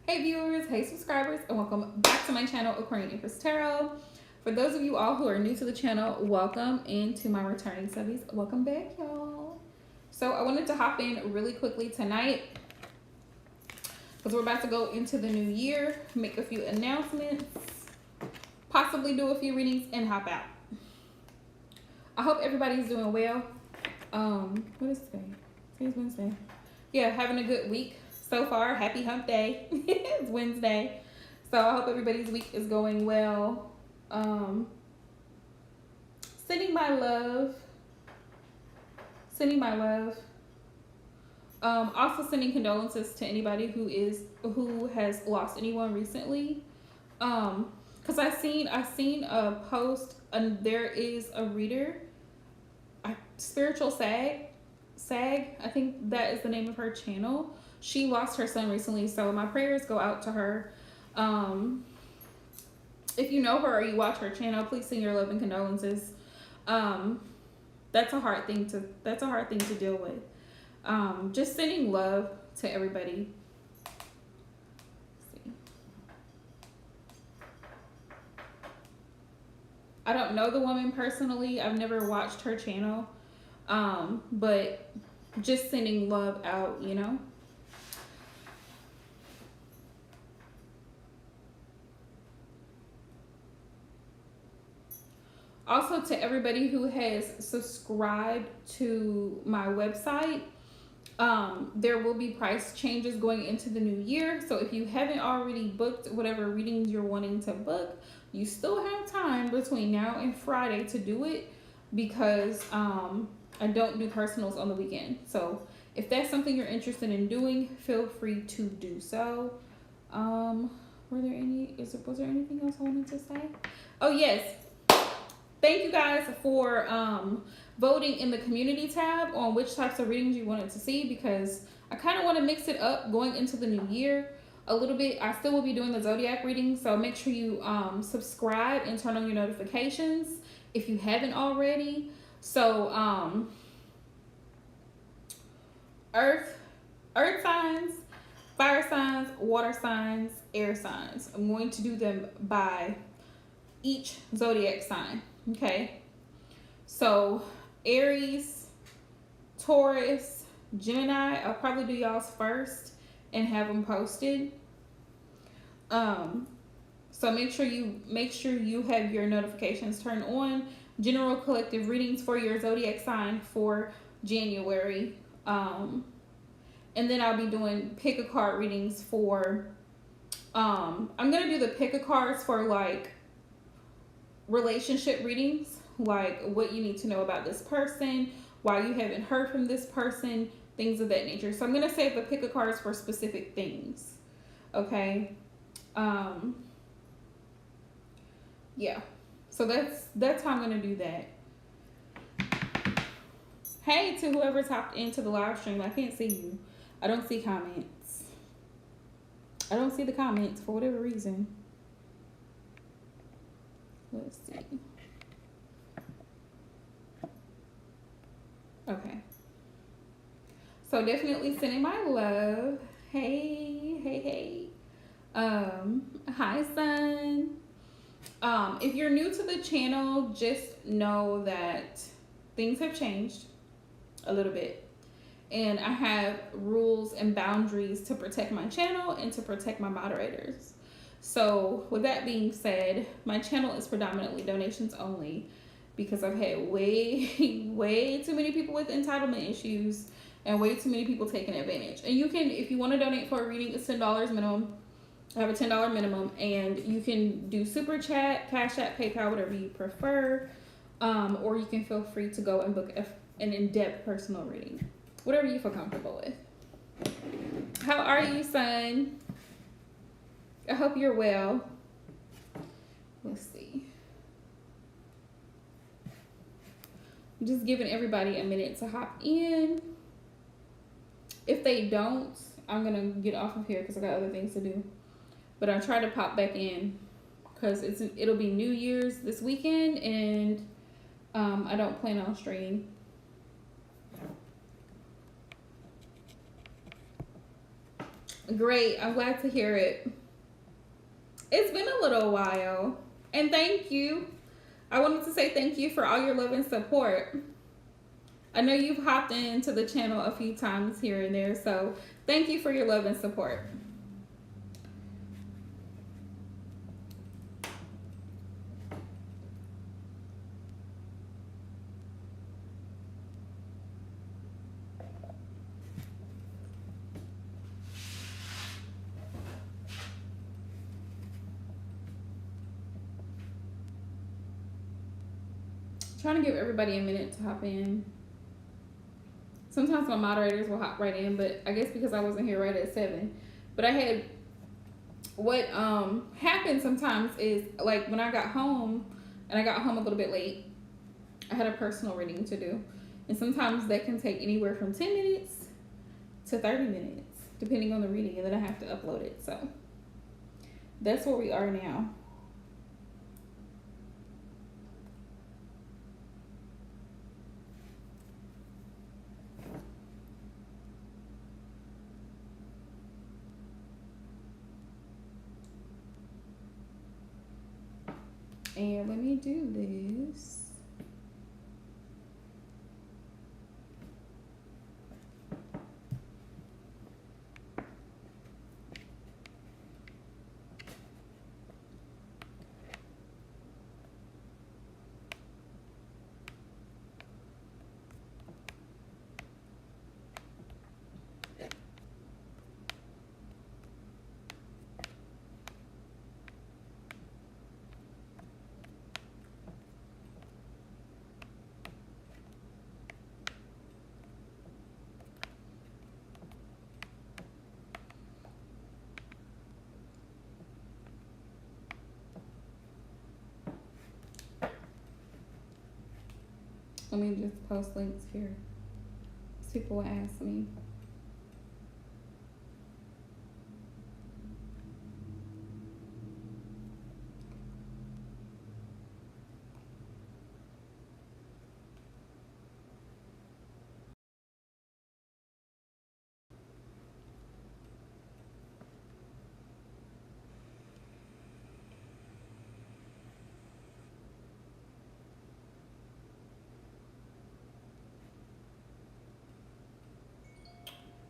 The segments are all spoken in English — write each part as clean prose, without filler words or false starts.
Hey viewers, hey subscribers, and welcome back to my channel, Aquarian Empress Tarot. For those of you all who are new to the channel, welcome, and to my returning subbies, welcome back, y'all. So I wanted to hop in really quickly tonight because we're about to go into the new year, make a few announcements, possibly do a few readings, and hop out. I hope everybody's doing well. What is today? Today's Wednesday. Yeah, having a good week so far. Happy hump day. It's Wednesday. So I hope everybody's week is going well. Sending my love. Also sending condolences to anybody who has lost anyone recently. Cause I seen a post, and there is a reader, Spiritual Sag, I think that is the name of her channel. She lost her son recently, so my prayers go out to her. If you know her or you watch her channel, please send your love and condolences. That's a hard thing to deal with. Just sending love to everybody. Let's see. I don't know the woman personally. I've never watched her channel. But just sending love out, you know. Also, to everybody who has subscribed to my website, there will be price changes going into the new year. So if you haven't already booked whatever readings you're wanting to book, you still have time between now and Friday to do it, because I don't do personals on the weekend. So if that's something you're interested in doing, feel free to do so. Was there anything else I wanted to say? Oh yes. Thank you guys for voting in the community tab on which types of readings you wanted to see, because I kind of want to mix it up going into the new year a little bit. I still will be doing the zodiac readings, so make sure you subscribe and turn on your notifications if you haven't already. So earth signs, fire signs, water signs, air signs. I'm going to do them by each zodiac sign. Okay, so Aries, Taurus, Gemini, I'll probably do y'all's first and have them posted. So make sure you have your notifications turned on. General collective readings for your zodiac sign for January. And then I'll be doing pick a card readings for, I'm going to do the pick a cards for like relationship readings, like what you need to know about this person, why you haven't heard from this person, things of that nature. So I'm going to save the pick a cards for specific things. Okay. Yeah. So that's how I'm going to do that. Hey, to whoever's hopped into the live stream, I can't see you. I don't see comments. I don't see the comments for whatever reason. Let's see. Okay. So definitely sending my love. Hey. Hi, son. If you're new to the channel, just know that things have changed a little bit. And I have rules and boundaries to protect my channel and to protect my moderators. So with that being said, my channel is predominantly donations only, because I've had way too many people with entitlement issues and way too many people taking advantage. And you can, if you want to donate for a reading, it's $10 minimum. I have a $10 minimum, and you can do Super Chat, Cash App, PayPal, whatever you prefer. Or you can feel free to go and book an in-depth personal reading, whatever you feel comfortable with. How are you, son? I hope you're well. Let's see. I'm just giving everybody a minute to hop in. If they don't, I'm going to get off of here because I got other things to do. But I'll try to pop back in because it'll be New Year's this weekend, and I don't plan on streaming. Great. I'm glad to hear it. It's been a little while. And thank you. I wanted to say thank you for all your love and support. I know you've hopped into the channel a few times here and there, so thank you for your love and support. Trying to give everybody a minute to hop in. Sometimes my moderators will hop right in, but I guess because I wasn't here right at 7. But I had, what happened sometimes is, like, when I got home, and I got home a little bit late, I had a personal reading to do. And sometimes that can take anywhere from 10 minutes to 30 minutes, depending on the reading, and then I have to upload it. So that's where we are now. And let me do this. Let me just post links here. People will ask me.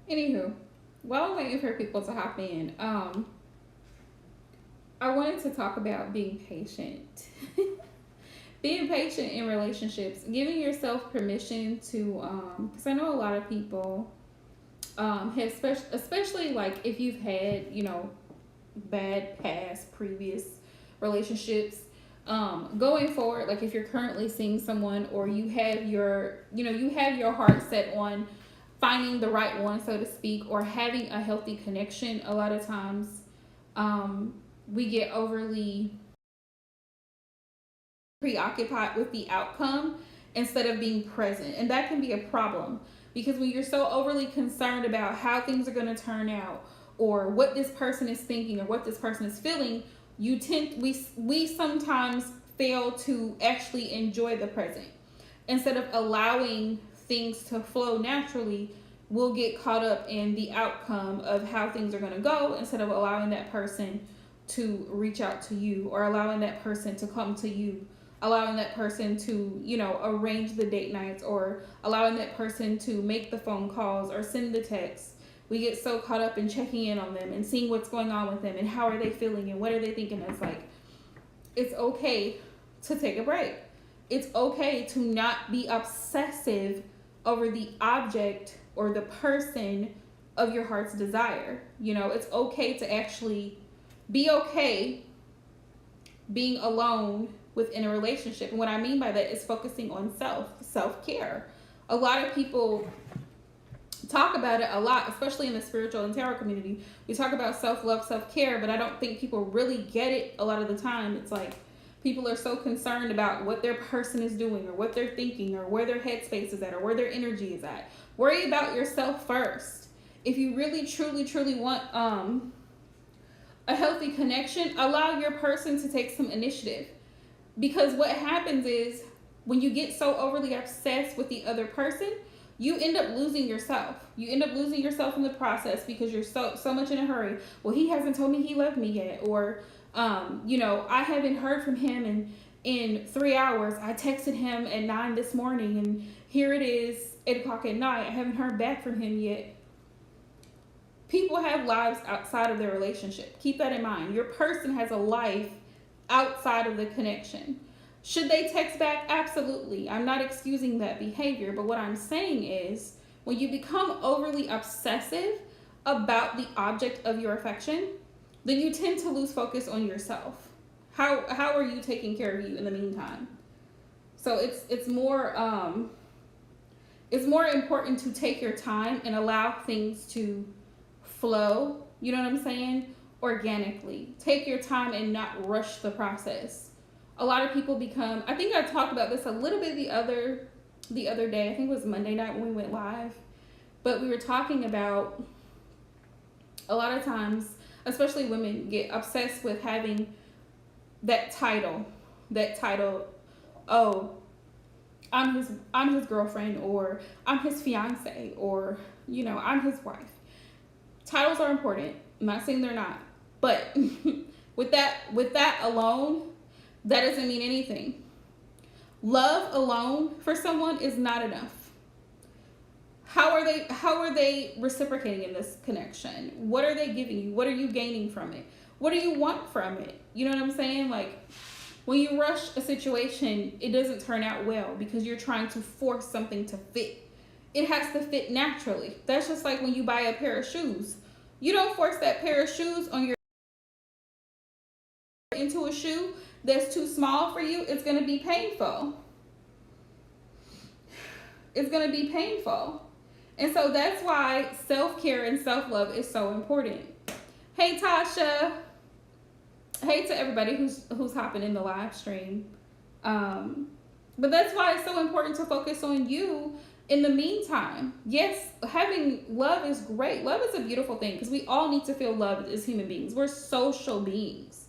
Anywho, while I'm waiting for people to hop in, I wanted to talk about being patient. Being patient in relationships, giving yourself permission to, because I know a lot of people have, especially like if you've had, bad past previous relationships, going forward, like if you're currently seeing someone or you have your heart set on finding the right one, so to speak, or having a healthy connection, a lot of times we get overly preoccupied with the outcome instead of being present. And that can be a problem because when you're so overly concerned about how things are going to turn out or what this person is thinking or what this person is feeling, we sometimes fail to actually enjoy the present. Instead of allowing things to flow naturally, we'll get caught up in the outcome of how things are going to go instead of allowing that person to reach out to you or allowing that person to come to you, allowing that person to, arrange the date nights or allowing that person to make the phone calls or send the texts. We get so caught up in checking in on them and seeing what's going on with them and how are they feeling and what are they thinking. It's like, it's okay to take a break. It's okay to not be obsessive over the object or the person of your heart's desire. It's okay to actually be okay being alone within a relationship. And what I mean by that is focusing on self-care. A lot of people talk about it a lot, especially in the spiritual and tarot community. We talk about self-love, self-care, but I don't think people really get it a lot of the time. It's like people are so concerned about what their person is doing or what they're thinking or where their headspace is at or where their energy is at. Worry about yourself first. If you really, truly, truly want a healthy connection, allow your person to take some initiative. Because what happens is when you get so overly obsessed with the other person, you end up losing yourself. You end up losing yourself in the process because you're so much in a hurry. Well, he hasn't told me he loved me yet, or I haven't heard from him in 3 hours. I texted him at 9 this morning, and here it is 8 o'clock at night. I haven't heard back from him yet. People have lives outside of their relationship. Keep that in mind. Your person has a life outside of the connection. Should they text back? Absolutely. I'm not excusing that behavior, but what I'm saying is when you become overly obsessive about the object of your affection, then you tend to lose focus on yourself. How are you taking care of you in the meantime? So it's more important to take your time and allow things to flow, you know what I'm saying? Organically. Take your time and not rush the process. A lot of people become, I think I talked about this a little bit the other day. I think it was Monday night when we went live. But we were talking about a lot of times, especially women get obsessed with having that title, oh, I'm his girlfriend, or I'm his fiance, or I'm his wife. Titles are important. I'm not saying they're not, but with that alone, that doesn't mean anything. Love alone for someone is not enough. How are they reciprocating in this connection? What are they giving you? What are you gaining from it? What do you want from it? You know what I'm saying? Like, when you rush a situation, it doesn't turn out well because you're trying to force something to fit. It has to fit naturally. That's just like when you buy a pair of shoes. You don't force that pair of shoes on your into a shoe that's too small for you. It's going to be painful. It's going to be painful. And so that's why self-care and self-love is so important. Hey, Tasha. Hey to everybody who's hopping in the live stream. But that's why it's so important to focus on you in the meantime. Yes, having love is great. Love is a beautiful thing because we all need to feel loved as human beings. We're social beings.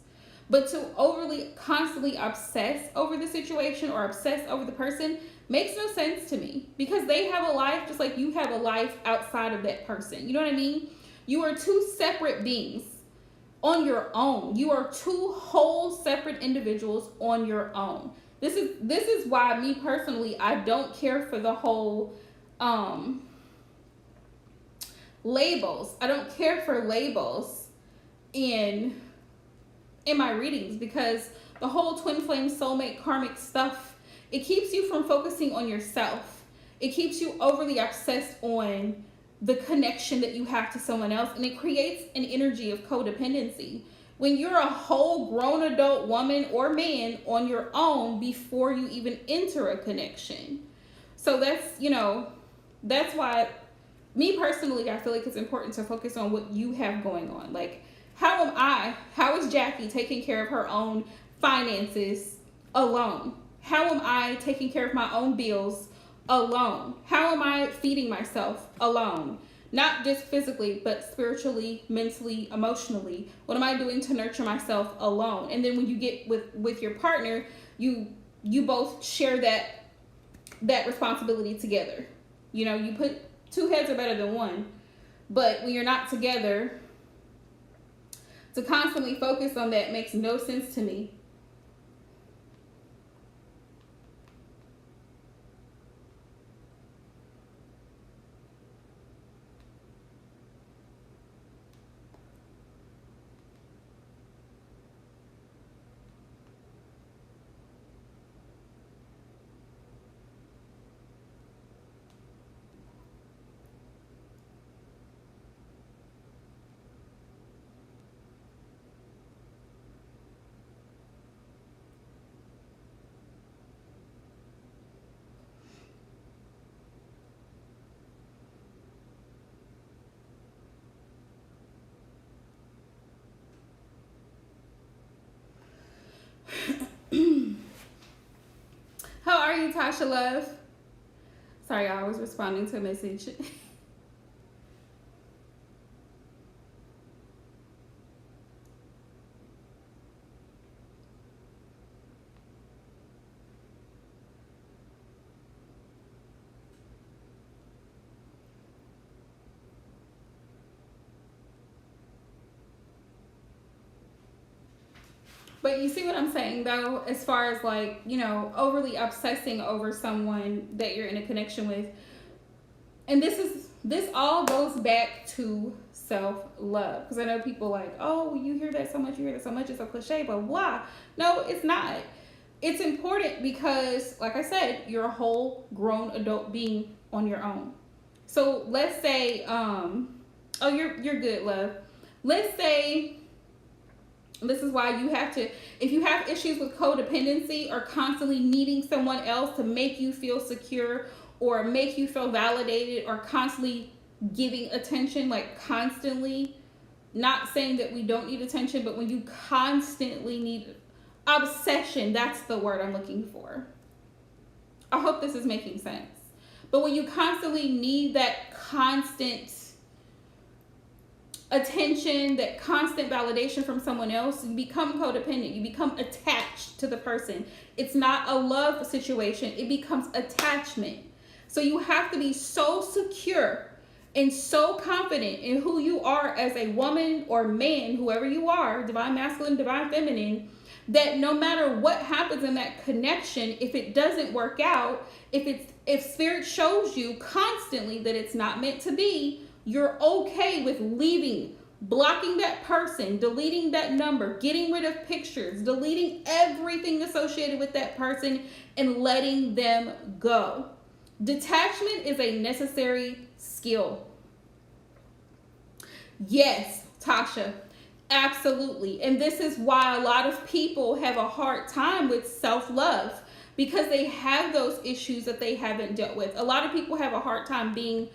But to overly, constantly obsess over the situation or obsess over the person makes no sense to me because they have a life just like you have a life outside of that person. You know what I mean? You are two separate beings on your own. You are two whole separate individuals on your own. This is why me personally, I don't care for the whole labels. I don't care for labels in my readings because the whole twin flame soulmate karmic stuff, it keeps you from focusing on yourself. It keeps you overly obsessed on the connection that you have to someone else, and it creates an energy of codependency. When you're a whole grown adult woman or man on your own before you even enter a connection. So that's why me personally, I feel like it's important to focus on what you have going on. Like, how is Jackie taking care of her own finances alone? How am I taking care of my own bills alone? How am I feeding myself alone? Not just physically, but spiritually, mentally, emotionally. What am I doing to nurture myself alone? And then when you get with your partner, you both share that responsibility together. You put two heads are better than one. But when you're not together, to constantly focus on that makes no sense to me. How are you, Tasha Love? Sorry, I was responding to a message. But you see what I'm saying, though, as far as like, overly obsessing over someone that you're in a connection with. And this all goes back to self-love. Because I know people like, oh, you hear that so much, it's so cliche, but blah. No, it's not. It's important because, like I said, you're a whole grown adult being on your own. So let's say, oh, you're good, love. Let's say this is why you have to, if you have issues with codependency or constantly needing someone else to make you feel secure or make you feel validated or constantly giving attention, like constantly, not saying that we don't need attention, but when you constantly need obsession, that's the word I'm looking for. I hope this is making sense. But when you constantly need that constant attention, that constant validation from someone else, you become codependent. You become attached to the person. It's not a love situation. It becomes attachment. So you have to be so secure and so confident in who you are as a woman or man, whoever you are, divine masculine, divine feminine, that no matter what happens in that connection, if it doesn't work out, if spirit shows you constantly that it's not meant to be, you're okay with leaving, blocking that person, deleting that number, getting rid of pictures, deleting everything associated with that person, and letting them go. Detachment is a necessary skill. Yes, Tasha, absolutely. And this is why a lot of people have a hard time with self-love, because they have those issues that they haven't dealt with. A lot of people have a hard time being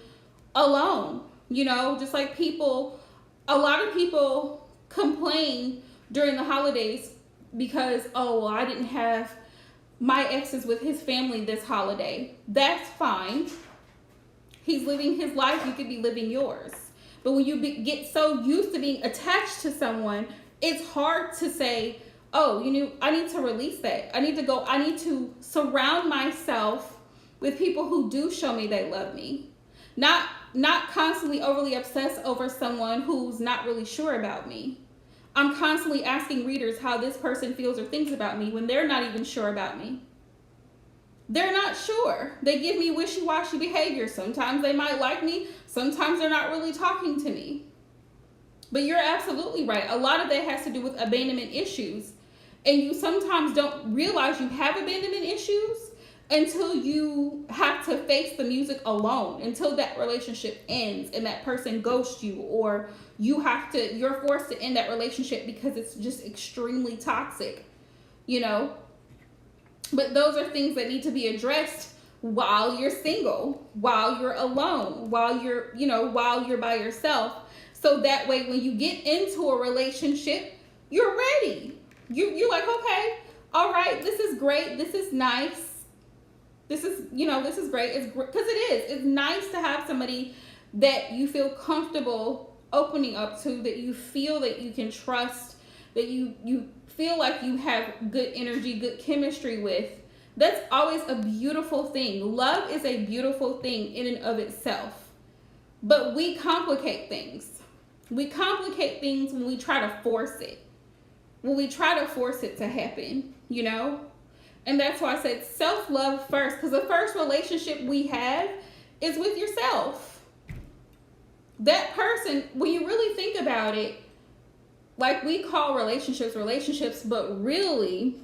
alone. Just like a lot of people complain during the holidays because, oh, well, I didn't have my exes with his family this holiday. That's fine. He's living his life. You could be living yours. But when you get so used to being attached to someone, it's hard to say, oh, I need to release that. I need to surround myself with people who do show me they love me. Not constantly overly obsessed over someone who's not really sure about me. I'm constantly asking readers how this person feels or thinks about me when they're not even sure about me. They're not sure. They give me wishy-washy behavior. Sometimes they might like me. Sometimes they're not really talking to me. But you're absolutely right. A lot of that has to do with abandonment issues. And you sometimes don't realize you have abandonment issues until you have to face the music alone, until that relationship ends and that person ghosts you, or you're forced to end that relationship because it's just extremely toxic, But those are things that need to be addressed while you're single, while you're alone, while you're by yourself. So that way, when you get into a relationship, you're ready. You're like, okay, all right, this is great. This is nice. This is great. It's because it is. It's nice to have somebody that you feel comfortable opening up to, that you feel that you can trust, that you feel like you have good energy, good chemistry with. That's always a beautiful thing. Love is a beautiful thing in and of itself. But we complicate things. We complicate things when we try to force it. When we try to force it to happen, And that's why I said self-love first, because the first relationship we have is with yourself. That person, when you really think about it, like we call relationships, but really,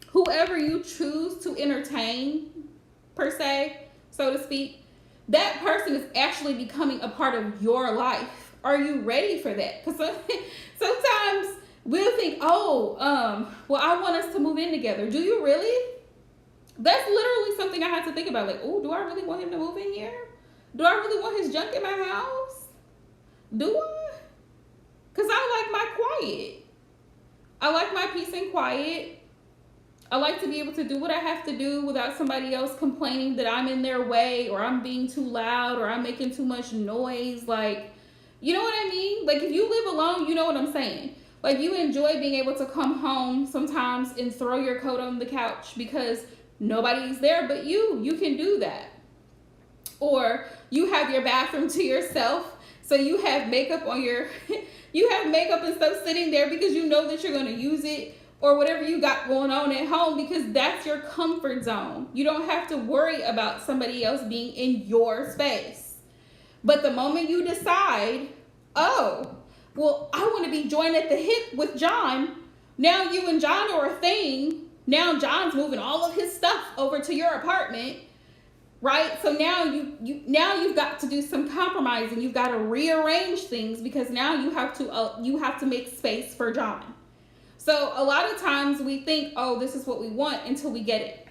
whoever you choose to entertain, per se, so to speak, that person is actually becoming a part of your life. Are you ready for that? Because sometimes we'll think, well, I want us to move in together. Do you really? That's literally something I had to think about. Like, oh, do I really want him to move in here? Do I really want his junk in my house? Do I? Because I like my quiet. I like my peace and quiet. I like to be able to do what I have to do without somebody else complaining that I'm in their way, or I'm being too loud, or I'm making too much noise. Like, you know what I mean? Like, if you live alone, you know what I'm saying. Like, you enjoy being able to come home sometimes and throw your coat on the couch because nobody's there but you. You can do that. Or you have your bathroom to yourself. So you have makeup on your, you have makeup and stuff sitting there because you know that you're going to use it, or whatever you got going on at home, because that's your comfort zone. You don't have to worry about somebody else being in your space. But the moment you decide, oh, well, I want to be joined at the hip with John, now you and John are a thing. Now John's moving all of his stuff over to your apartment, right? So now you've got to do some compromising. You've got to rearrange things because now you have to make space for John. So a lot of times we think, oh, this is what we want, until we get it,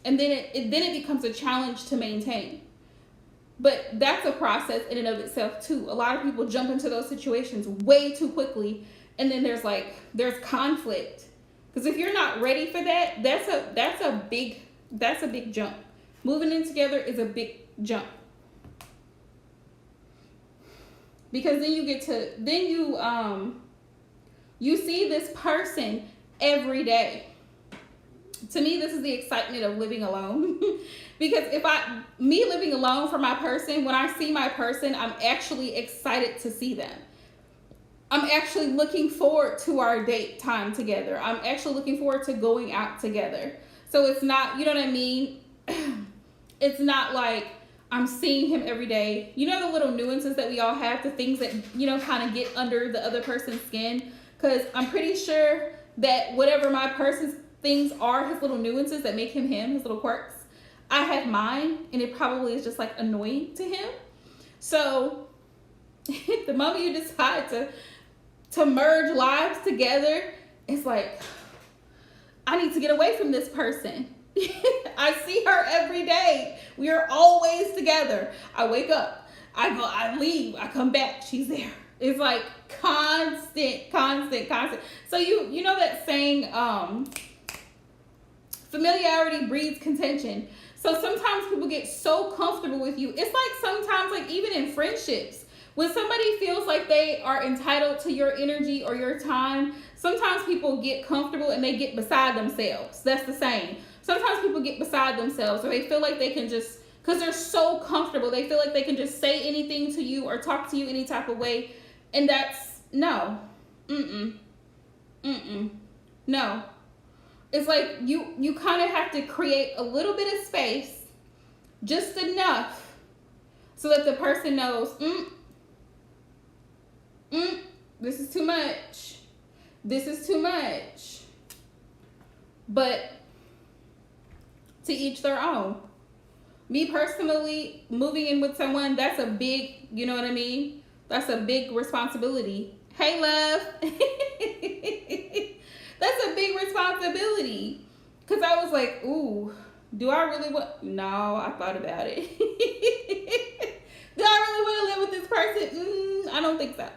and then it becomes a challenge to maintain. But that's a process in and of itself too. A lot of people jump into those situations way too quickly, and then there's conflict. Because if you're not ready for that, that's a big jump. Moving in together is a big jump. Because then you see this person every day. To me, this is the excitement of living alone. Because me living alone for my person, when I see my person, I'm actually excited to see them. I'm actually looking forward to our date time together. I'm actually looking forward to going out together. So it's not, you know what I mean? It's not like I'm seeing him every day. You know the little nuances that we all have, the things that, kind of get under the other person's skin? Because I'm pretty sure that whatever my person's things are, his little nuances that make him him, his little quirks, I have mine, and it probably is just like annoying to him. So the moment you decide to merge lives together, it's like, I need to get away from this person. I see her every day. We are always together. I wake up, I go, I leave, I come back, she's there. It's like constant. So you know that saying, familiarity breeds contention. So sometimes people get so comfortable with you. It's like sometimes, like even in friendships, when somebody feels like they are entitled to your energy or your time, sometimes people get comfortable and they get beside themselves. That's the saying. Sometimes people get beside themselves, or they feel like they can just, because they're so comfortable, they feel like they can just say anything to you or talk to you any type of way. And that's, no. No. It's like you kind of have to create a little bit of space, just enough, so that the person knows, this is too much. This is too much. But to each their own. Me personally, moving in with someone, that's a big, you know what I mean? That's a big responsibility. Hey, love. That's a big responsibility. Because I was like, ooh, do I really want... No, I thought about it. Do I really want to live with this person? I don't think so.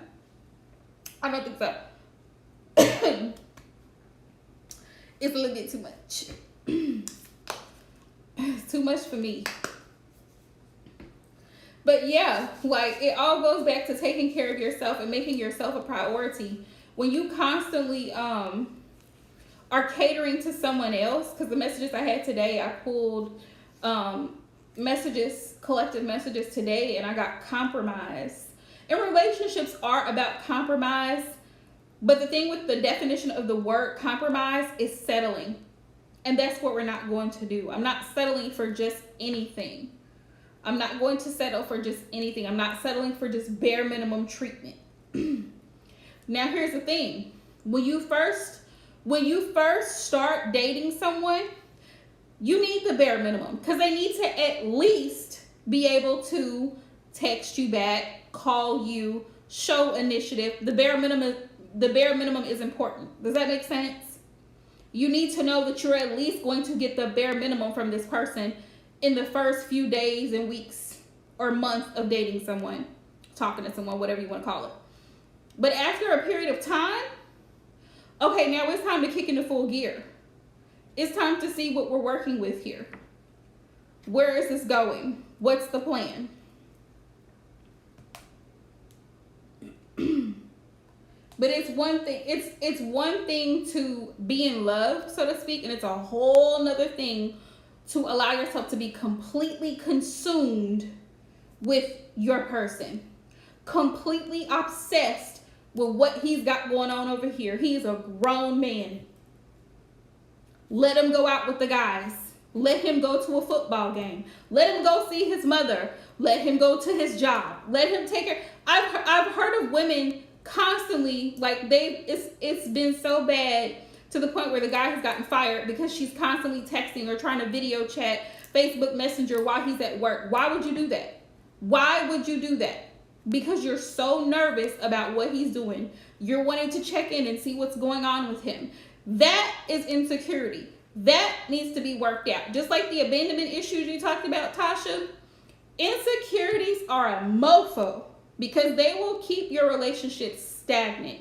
It's a little bit too much. It's too much for me. But yeah, like it all goes back to taking care of yourself and making yourself a priority. When you constantly are catering to someone else, because the messages I had today, I pulled collective messages today, and I got compromise. And relationships are about compromise, but the thing with the definition of the word compromise is settling. And that's what we're not going to do. I'm not settling for just anything. I'm not going to settle for just anything. I'm not settling for just bare minimum treatment. Now, here's the thing. When you first start dating someone, you need the bare minimum, because they need to at least be able to text you back, call you, show initiative. The bare minimum is important. Does that make sense? You need to know that you're at least going to get the bare minimum from this person in the first few days and weeks or months of dating someone, talking to someone, whatever you want to call it. But after a period of time, okay, now it's time to kick into full gear. It's time to see what we're working with here. Where is this going? What's the plan? But it's one thing, it's one thing to be in love, so to speak, and it's a whole nother thing to allow yourself to be completely consumed with your person. completely obsessed with what he's got going on over here. He is a grown man. Let him go out with the guys. Let him go to a football game. Let him go see his mother. Let him go to his job. Let him take her. I've heard of women constantly, like it's been so bad to the point where the guy has gotten fired because she's constantly texting or trying to video chat, Facebook Messenger while he's at work. Why would you do that? Why would you do that? Because you're so nervous about what he's doing. You're wanting to check in and see what's going on with him. That is insecurity. That needs to be worked out. Just like the abandonment issues you talked about, Tasha, insecurities are a mofo because they will keep your relationship stagnant.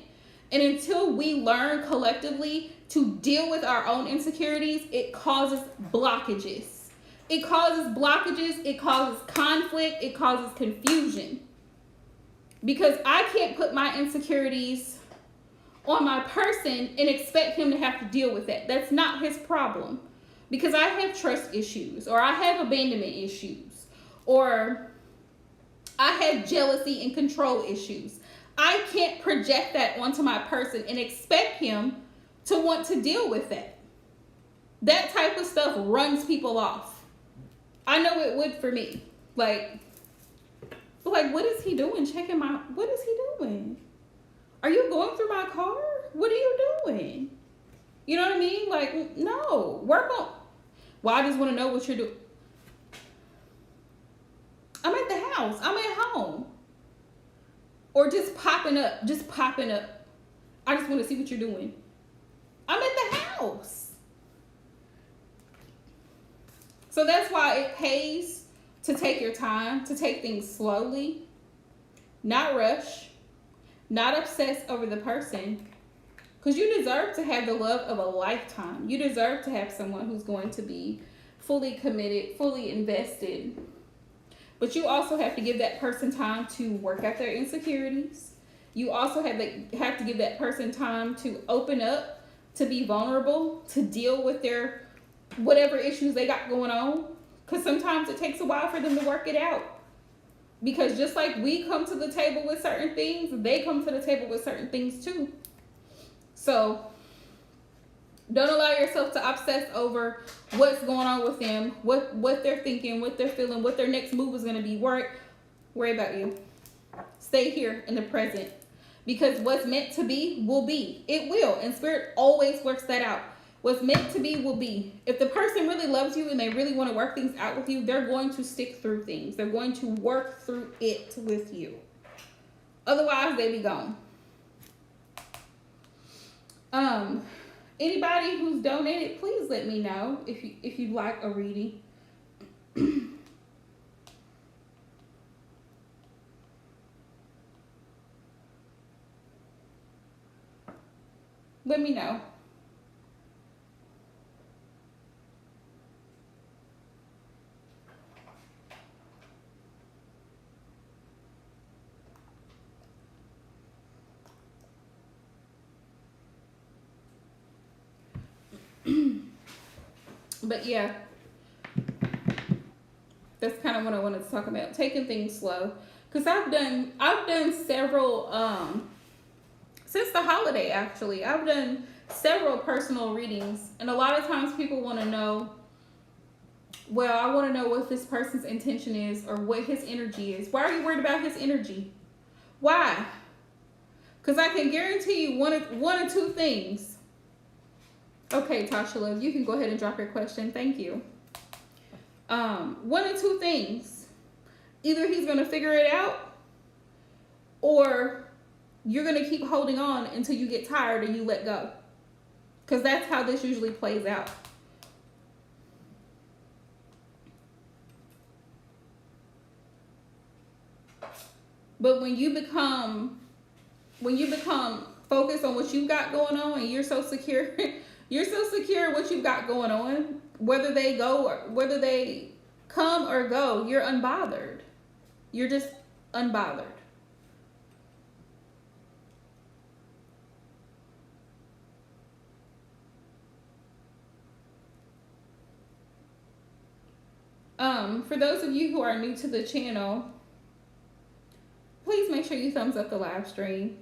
And until we learn collectively to deal with our own insecurities, it causes blockages. It causes blockages, it causes conflict, it causes confusion. Because I can't put my insecurities on my person and expect him to have to deal with that. That's not his problem. Because I have trust issues, or I have abandonment issues, or I have jealousy and control issues. I can't project that onto my person and expect him to want to deal with that. That type of stuff runs people off. I know it would for me. Like, what is he doing? What is he doing? Are you going through my car? What are you doing? You know what I mean? Like, no, work on. Well, I just want to know what you're doing. I'm at the house. I'm at home. Or just popping up. I just want to see what you're doing. I'm at the house. So that's why it pays to take your time, to take things slowly, not rush, not obsess over the person, because you deserve to have the love of a lifetime. You deserve to have someone who's going to be fully committed, fully invested. But you also have to give that person time to work out their insecurities. You also have to give that person time to open up, to be vulnerable, to deal with their whatever issues they got going on. Because sometimes it takes a while for them to work it out. Because just like we come to the table with certain things, they come to the table with certain things too. So don't allow yourself to obsess over what's going on with them, what they're thinking, what they're feeling, what their next move is going to be. Worry about you. Stay here in the present. Because what's meant to be will be. It will. And Spirit always works that out. What's meant to be will be. If the person really loves you and they really want to work things out with you, they're going to stick through things. They're going to work through it with you. Otherwise, they be gone. Anybody who's donated, please let me know if you'd like a reading. Let me know. But yeah, that's kind of what I wanted to talk about. Taking things slow, because I've done several since the holiday. Actually, I've done several personal readings, and a lot of times people want to know. Well, I want to know what this person's intention is or what his energy is. Why are you worried about his energy? Why? Because I can guarantee you one or two things. Okay, Tasha Love, you can go ahead and drop your question. Thank you. One or two things. Either he's going to figure it out, or you're going to keep holding on until you get tired and you let go. Because that's how this usually plays out. But when you become focused on what you've got going on and you're so secure, you're so secure in what you've got going on, whether they come or go, you're unbothered. You're just unbothered. For those of you who are new to the channel, please make sure you thumbs up the live stream.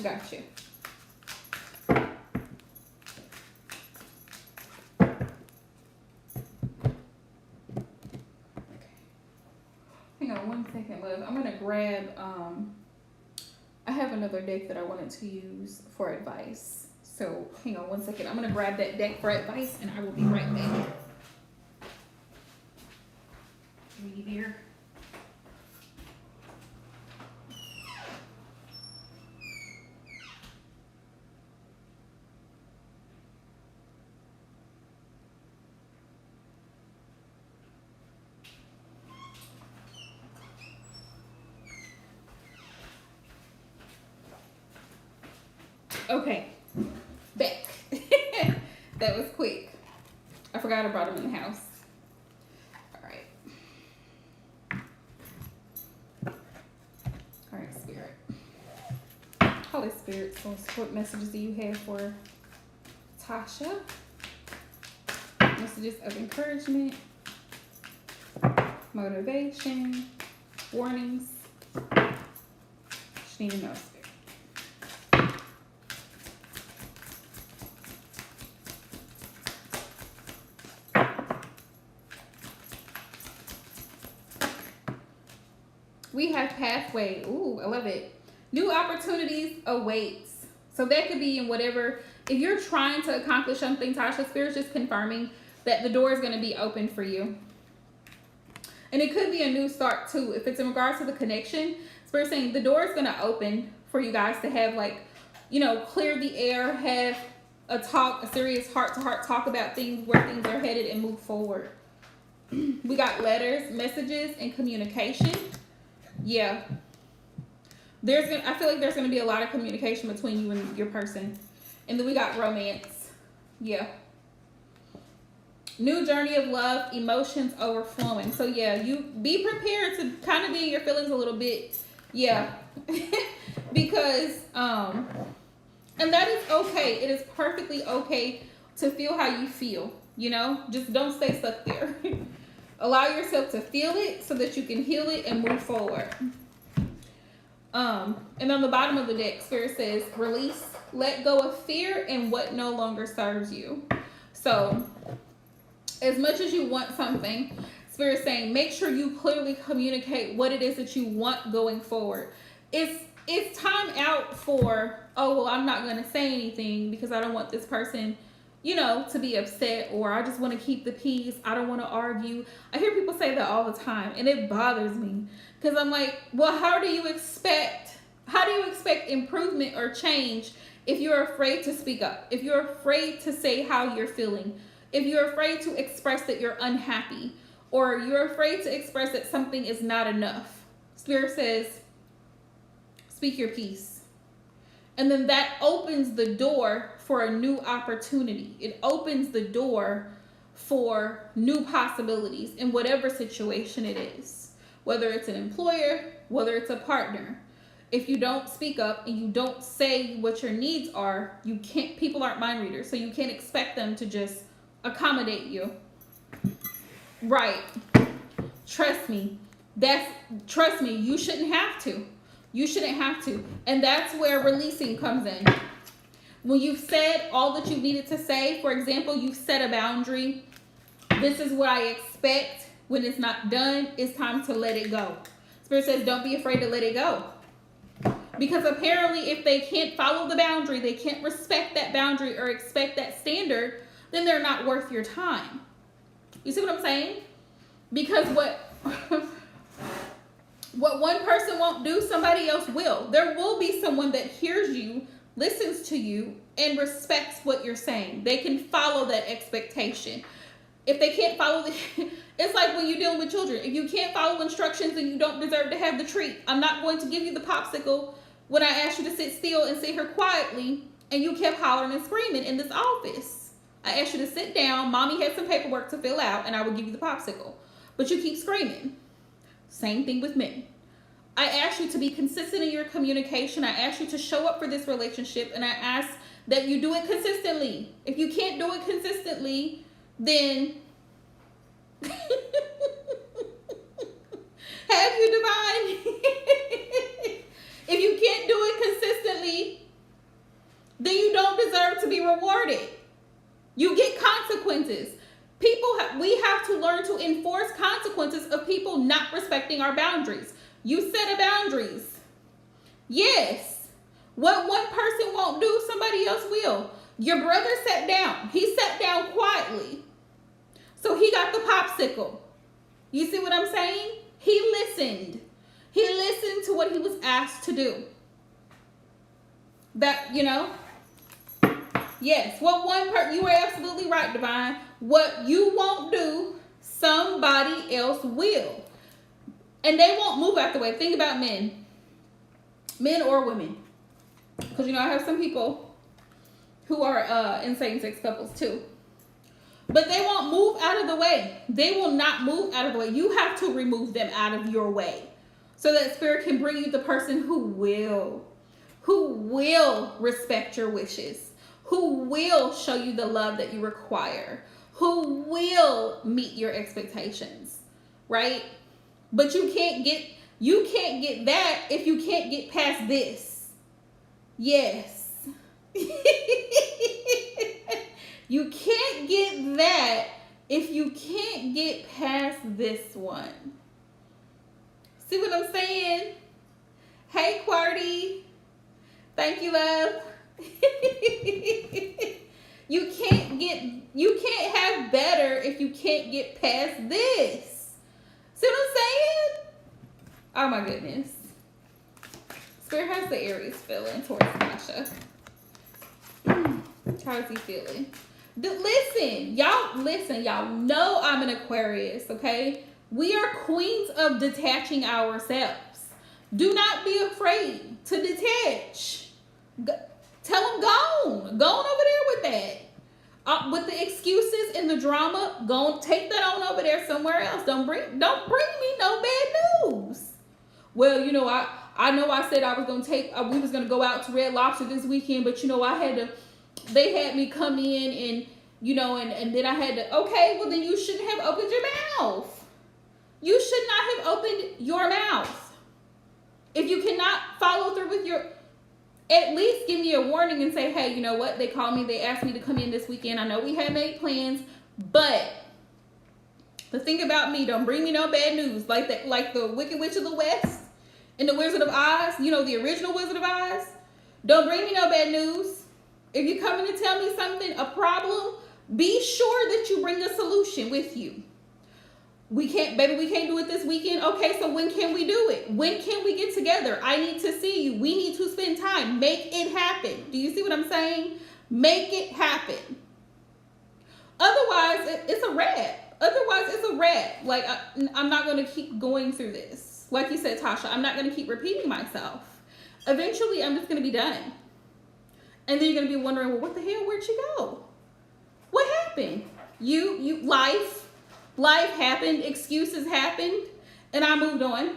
Gotcha. Hang on one second, love. I'm gonna grab I have another deck that I wanted to use for advice. So hang on one second. I'm gonna grab that deck for advice and I will be right back. Are you there? Okay, back. That was quick. I forgot I brought them in the house. All right, Spirit. Holy Spirit, so what messages do you have for Tasha? Messages of encouragement, motivation, warnings. Just need to know, Spirit. We have pathway. Ooh, I love it. New opportunities awaits. So that could be in whatever. If you're trying to accomplish something, Tasha, Spirit's just confirming that the door is going to be open for you. And it could be a new start too. If it's in regards to the connection, Spirit's saying the door is going to open for you guys to have, like, you know, clear the air, have a talk, a serious heart-to-heart talk about things, where things are headed, and move forward. We got letters, messages, and communication. Yeah. I feel like there's gonna be a lot of communication between you and your person. And then we got romance. Yeah. New journey of love, emotions overflowing. So yeah, you be prepared to kind of be in your feelings a little bit. Yeah. Because and that is okay. It is perfectly okay to feel how you feel, you know? Just don't stay stuck there. Allow yourself to feel it so that you can heal it and move forward. And on the bottom of the deck, Spirit says, release, let go of fear and what no longer serves you. So, as much as you want something, Spirit is saying, make sure you clearly communicate what it is that you want going forward. It's time out for, oh, well, I'm not going to say anything because I don't want this person, you know, to be upset, or I just want to keep the peace. I don't want to argue. I hear people say that all the time, and it bothers me because I'm like, well, how do you expect improvement or change if you're afraid to speak up, if you're afraid to say how you're feeling, if you're afraid to express that you're unhappy, or you're afraid to express that something is not enough? Spirit says, speak your peace. And then that opens the door for a new opportunity. It opens the door for new possibilities in whatever situation it is. Whether it's an employer, whether it's a partner. If you don't speak up and you don't say what your needs are, you can't, people aren't mind readers, so you can't expect them to just accommodate you. Right. Trust me. Trust me, you shouldn't have to. You shouldn't have to. And that's where releasing comes in. When you've said all that you needed to say, for example, you've set a boundary. This is what I expect. When it's not done, it's time to let it go. Spirit says, don't be afraid to let it go. Because apparently if they can't follow the boundary, they can't respect that boundary or expect that standard, then they're not worth your time. You see what I'm saying? Because what one person won't do, somebody else will. There will be someone that hears you, listens to you, and respects what you're saying. They can follow that expectation. If they can't follow it's like when you're dealing with children. If you can't follow instructions, then you don't deserve to have the treat. I'm not going to give you the popsicle when I asked you to sit still and sit here quietly, and you kept hollering and screaming in this office. I asked you to sit down. Mommy had some paperwork to fill out, and I would give you the popsicle. But you keep screaming. Same thing with men. I asked you to be consistent in your communication. I asked you to show up for this relationship, and I asked that you do it consistently. If you can't do it consistently, then have you, divine? If you can't do it consistently, then you don't deserve to be rewarded. You get consequences. We have to learn to enforce consequences of people not respecting our boundaries. You set a boundaries. Yes. What one person won't do, somebody else will. Your brother sat down. He sat down quietly. So he got the popsicle. You see what I'm saying? He listened. He listened to what he was asked to do. That, yes. You were absolutely right, Divine. What you won't do, somebody else will. And they won't move out the way. Think about men. Men or women. Because, I have some people who are in same-sex couples too. But they won't move out of the way. They will not move out of the way. You have to remove them out of your way. So that Spirit can bring you the person who will respect your wishes. Who will show you the love that you require. Who will meet your expectations. Right? But you can't get that if you can't get past this. Yes. You can't get that if you can't get past this one. See what I'm saying? Hey, Quarty. Thank you, love. You can't have better if you can't get past this. See what I'm saying? Oh my goodness. Spirit has the Aries feeling towards Tasha. How is he feeling? Listen, y'all know I'm an Aquarius, okay? We are queens of detaching ourselves. Do not be afraid to detach. Tell them go on over there with that. With the excuses and the drama, take that on over there somewhere else. Don't bring me no bad news. Well, I know I said I was gonna we was gonna go out to Red Lobster this weekend, but they had me come in and then I had to, okay, well then you shouldn't have opened your mouth. You should not have opened your mouth. If you cannot follow through with at least give me a warning and say, hey, you know what? They called me, they asked me to come in this weekend. I know we had made plans, but the thing about me, don't bring me no bad news. Like the Wicked Witch of the West and the Wizard of Oz, the original Wizard of Oz. Don't bring me no bad news. If you're coming to tell me something, a problem, be sure that you bring a solution with you. We can't do it this weekend. Okay, so when can we do it? When can we get together? I need to see you. We need to spend time. Make it happen. Do you see what I'm saying? Make it happen. Otherwise, it's a wrap. Like, I'm not going to keep going through this. Like you said, Tasha, I'm not going to keep repeating myself. Eventually, I'm just going to be done. And then you're going to be wondering, well, what the hell? Where'd she go? What happened? Life happened. Excuses happened. And I moved on.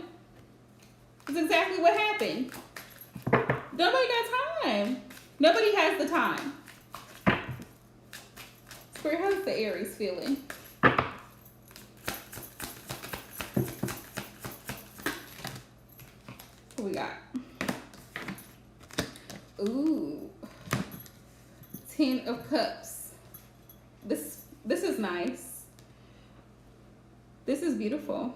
That's exactly what happened. Nobody got time. Nobody has the time. Spirit, how's the Aries feeling? What we got? Ooh. 10 of Cups. This is nice. This is beautiful.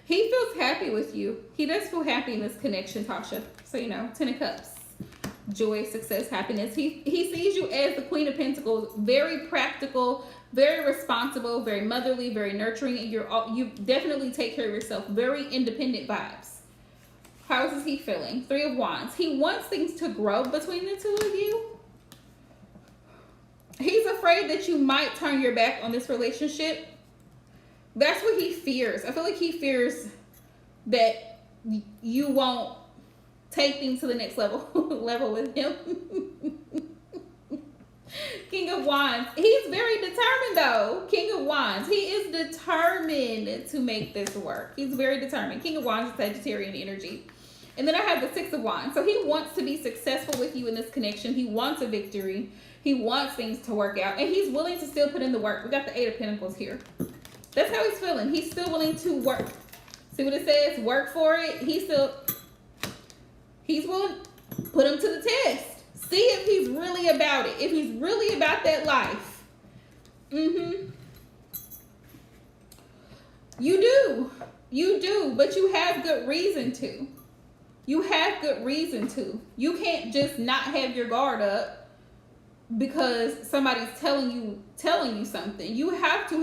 He feels happy with you. He does feel happy in this connection, Tasha. So, you know, 10 of Cups. Joy, success, happiness. He sees you as the Queen of Pentacles. Very practical, very responsible, very motherly, very nurturing. And you definitely take care of yourself. Very independent vibes. How is he feeling? 3 of Wands. He wants things to grow between the two of you. He's afraid that you might turn your back on this relationship. That's what he fears. I feel like he fears that you won't take things to the next level with him. King of Wands. He's very determined though. King of Wands. He is determined to make this work. He's very determined. King of Wands is Sagittarian energy. And then I have the 6 of Wands. So he wants to be successful with you in this connection. He wants a victory. He wants things to work out. And he's willing to still put in the work. We got the 8 of Pentacles here. That's how he's feeling. He's still willing to work. See what it says? Work for it. He's willing to put him to the test. See if he's really about it. If he's really about that life. You do. You do. But you have good reason to. You have good reason to. You can't just not have your guard up because somebody's telling you something. You have to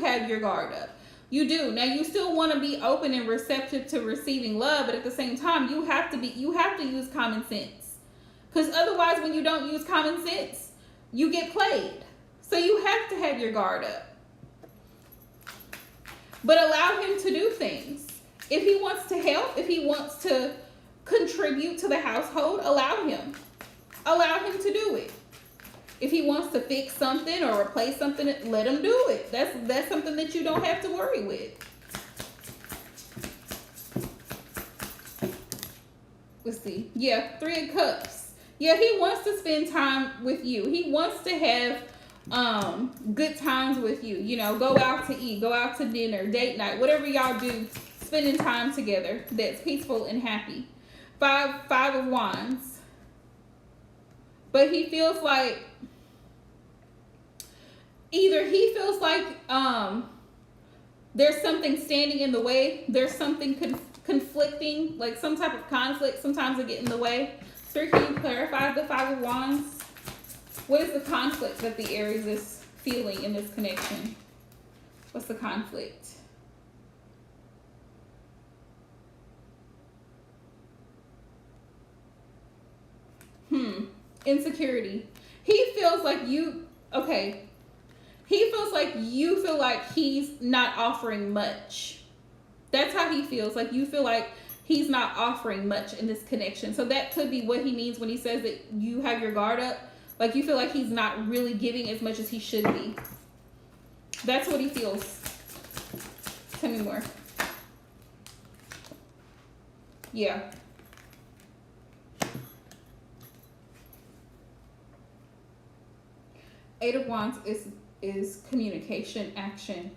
have your guard up. You do. Now you still want to be open and receptive to receiving love, but at the same time, you have to use common sense. Because otherwise, when you don't use common sense, you get played. So you have to have your guard up. But allow him to do things. If he wants to help, if he wants to contribute to the household, allow him. Allow him to do it. If he wants to fix something or replace something, let him do it. That's something that you don't have to worry with. Let's see. Yeah, 3 of Cups. Yeah, he wants to spend time with you. He wants to have good times with you. You know, go out to eat, go out to dinner, date night, whatever y'all do, spending time together that's peaceful and happy. 5 of Wands. But he feels like either he feels like there's something standing in the way, there's something conflicting, like some type of conflict sometimes it get in the way. Sir, can you clarify the 5 of Wands? What is the conflict that the Aries is feeling in this connection? What's the conflict? Insecurity. He feels like you, okay. He feels like you feel like he's not offering much. That's how he feels. Like you feel like he's not offering much in this connection. So that could be what he means when he says that you have your guard up. Like you feel like he's not really giving as much as he should be. That's what he feels. Tell me more. Yeah. Eight of Wands is communication, action.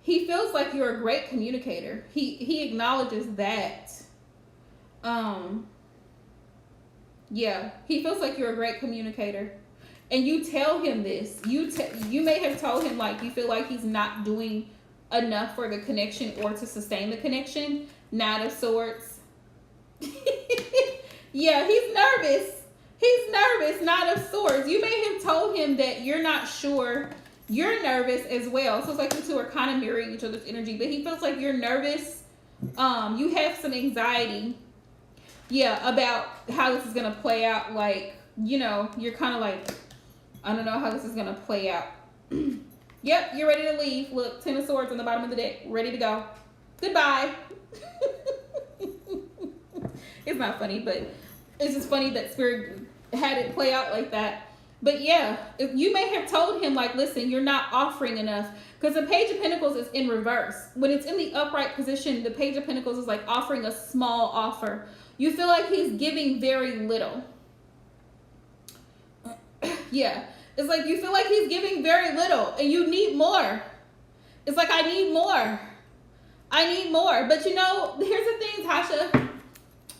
He feels like you're a great communicator. He acknowledges that. Yeah, he feels like you're a great communicator. And you tell him this. You may have told him like you feel like he's not doing enough for the connection or to sustain the connection. Knight of Swords. Yeah, he's nervous. He's nervous, Knight of Swords. You may have told him that you're not sure. You're nervous as well. So it's like the two are kind of mirroring each other's energy. But he feels like you're nervous. You have some anxiety. Yeah, about how this is going to play out. Like, you know, you're kind of like, I don't know how this is going to play out. Yep, you're ready to leave. Look, 10 of Swords on the bottom of the deck. Ready to go. Goodbye. It's not funny, but it's just funny that Spirit had it play out like that. But yeah, if you may have told him like, listen, you're not offering enough, because the Page of Pentacles is in reverse. When it's in the upright position, the Page of Pentacles is like offering a small offer. You feel like he's giving very little. Yeah, it's like you feel like he's giving very little and you need more. It's like, I need more. I need more. But you know, here's the thing, Tasha.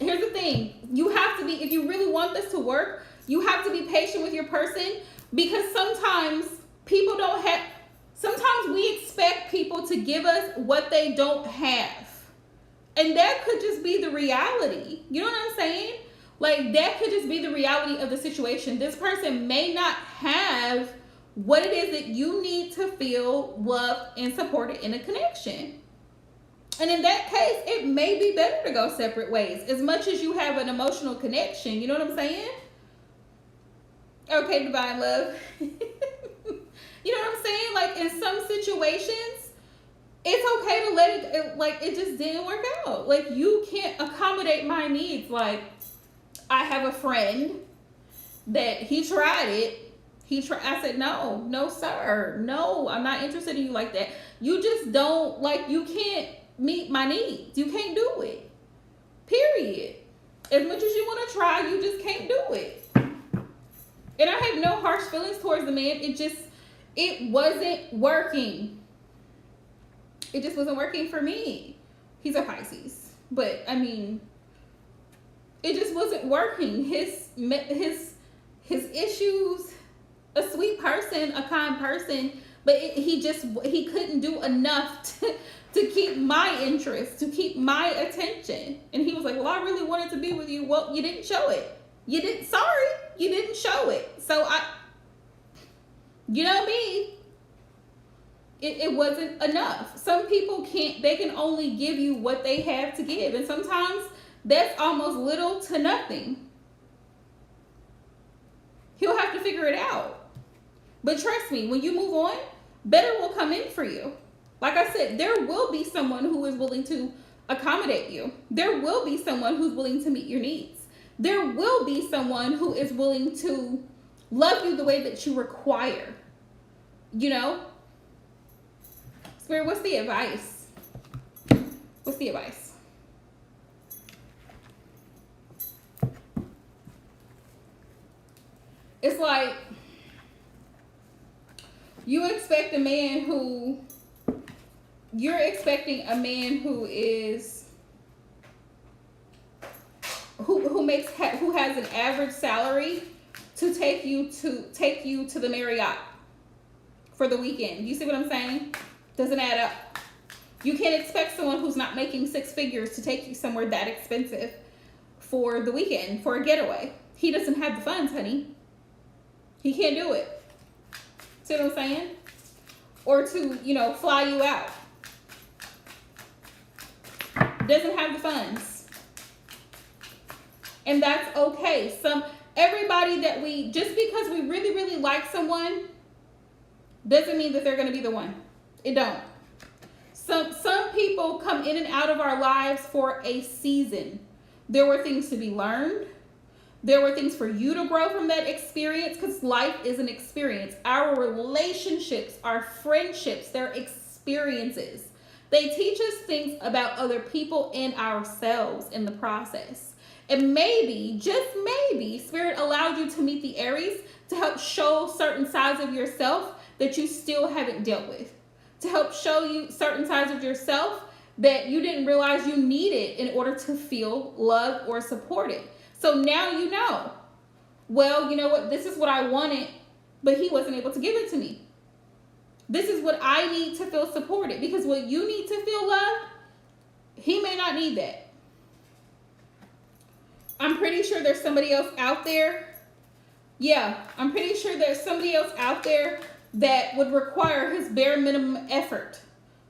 Here's the thing. You have to be, if you really want this to work, you have to be patient with your person, because sometimes people don't have, sometimes we expect people to give us what they don't have. And that could just be the reality. You know what I'm saying? Like, that could just be the reality of the situation. This person may not have what it is that you need to feel loved and supported in a connection. And in that case, it may be better to go separate ways, as much as you have an emotional connection. You know what I'm saying? Okay, divine love. You know what I'm saying? Like, in some situations, it's okay to let it, like, it just didn't work out. Like, you can't accommodate my needs. Like, I have a friend that he tried it. I said, no, sir. No, I'm not interested in you like that. You just don't, like, you can't meet my needs. You can't do it. Period. As much as you want to try, you just can't do it. And I have no harsh feelings towards the man. It wasn't working. It just wasn't working for me. He's a Pisces. But, I mean, it just wasn't working. His issues, a sweet person, a kind person, but he couldn't do enough to keep my interest, to keep my attention. And he was like, well, I really wanted to be with you. Well, you didn't show it. You didn't show it. So you know me, it wasn't enough. Some people they can only give you what they have to give. And sometimes that's almost little to nothing. He'll have to figure it out. But trust me, when you move on, better will come in for you. Like I said, there will be someone who is willing to accommodate you. There will be someone who's willing to meet your needs. There will be someone who is willing to love you the way that you require. You know? Spirit, what's the advice? What's the advice? It's like you're expecting a man who has an average salary to take you to the Marriott for the weekend. You see what I'm saying? Doesn't add up. You can't expect someone who's not making six figures to take you somewhere that expensive for the weekend, for a getaway. He doesn't have the funds, honey. He can't do it. See what I'm saying? Or to, fly you out. Doesn't have the funds. And that's okay. Everybody that just because we really, really like someone doesn't mean that they're going to be the one. It don't. Some people come in and out of our lives for a season. There were things to be learned. There were things for you to grow from that experience, because life is an experience. Our relationships, our friendships, they're experiences. They teach us things about other people and ourselves in the process. And maybe, just maybe, Spirit allowed you to meet the Aries to help show certain sides of yourself that you still haven't dealt with. To help show you certain sides of yourself that you didn't realize you needed in order to feel loved or supported. So now you know. Well, you know what? This is what I wanted, but he wasn't able to give it to me. This is what I need to feel supported, because what you need to feel loved, he may not need that. I'm pretty sure there's somebody else out there. Yeah, I'm pretty sure there's somebody else out there that would require his bare minimum effort.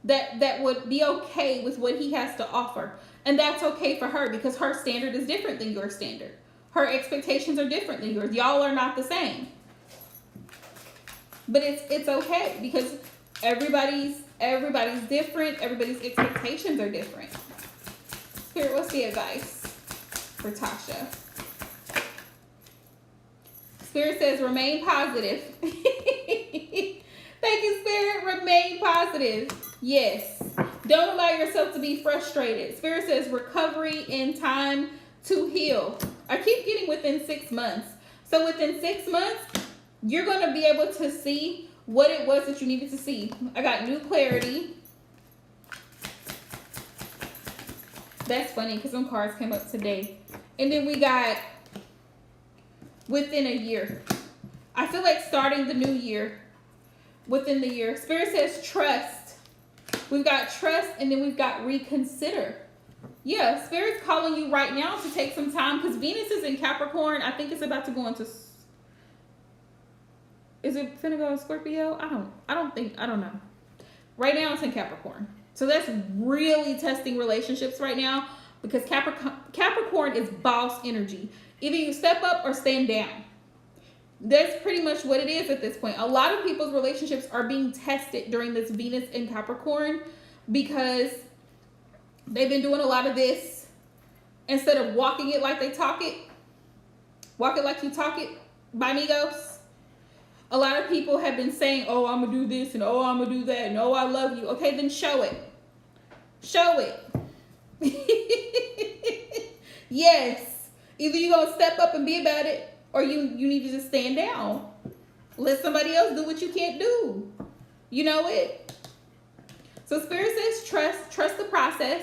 That would be okay with what he has to offer. And that's okay for her, because her standard is different than your standard. Her expectations are different than yours. Y'all are not the same. But it's okay, because everybody's different. Everybody's expectations are different. Here, what's the advice for Tasha? Spirit says remain positive. Thank you, Spirit. Remain positive. Yes. Don't allow yourself to be frustrated. Spirit says recovery in time to heal. I keep getting within 6 months. So within 6 months, you're going to be able to see what it was that you needed to see. I got new clarity. That's funny because some cards came up today. And then we got within a year. I feel like starting the new year within the year. Spirit says trust. We've got trust, and then we've got reconsider. Yeah, Spirit's calling you right now to take some time because Venus is in Capricorn. I think it's about to go into... Is it finna go in Scorpio? I don't know. Right now it's in Capricorn. So that's really testing relationships right now because Capricorn is boss energy. Either you step up or stand down. That's pretty much what it is at this point. A lot of people's relationships are being tested during this Venus in Capricorn because they've been doing a lot of this instead of walking it like they talk it. Walk it like you talk it, by amigos. A lot of people have been saying, oh, I'm going to do this and oh, I'm going to do that and oh, I love you. Okay, then show it. Show it. Yes. Either you're going to step up and be about it or you need to just stand down. Let somebody else do what you can't do. You know it. So Spirit says trust the process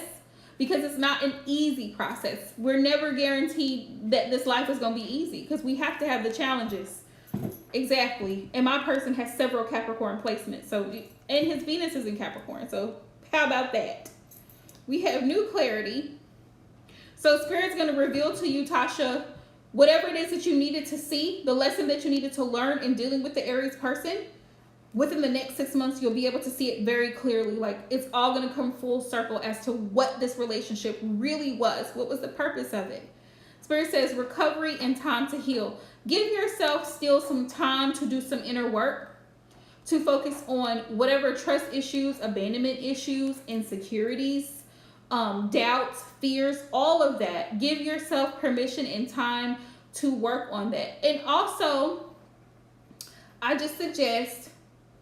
because it's not an easy process. We're never guaranteed that this life is going to be easy because we have to have the challenges. Exactly. And my person has several Capricorn placements. So, and his Venus is in Capricorn. So how about that? We have new clarity. So Spirit's going to reveal to you, Tasha, whatever it is that you needed to see, the lesson that you needed to learn in dealing with the Aries person. Within the next 6 months, you'll be able to see it very clearly. Like it's all going to come full circle as to what this relationship really was. What was the purpose of it? Spirit says recovery and time to heal. Give yourself still some time to do some inner work, to focus on whatever trust issues, abandonment issues, insecurities, doubts, fears, all of that. Give yourself permission and time to work on that. And also, I just suggest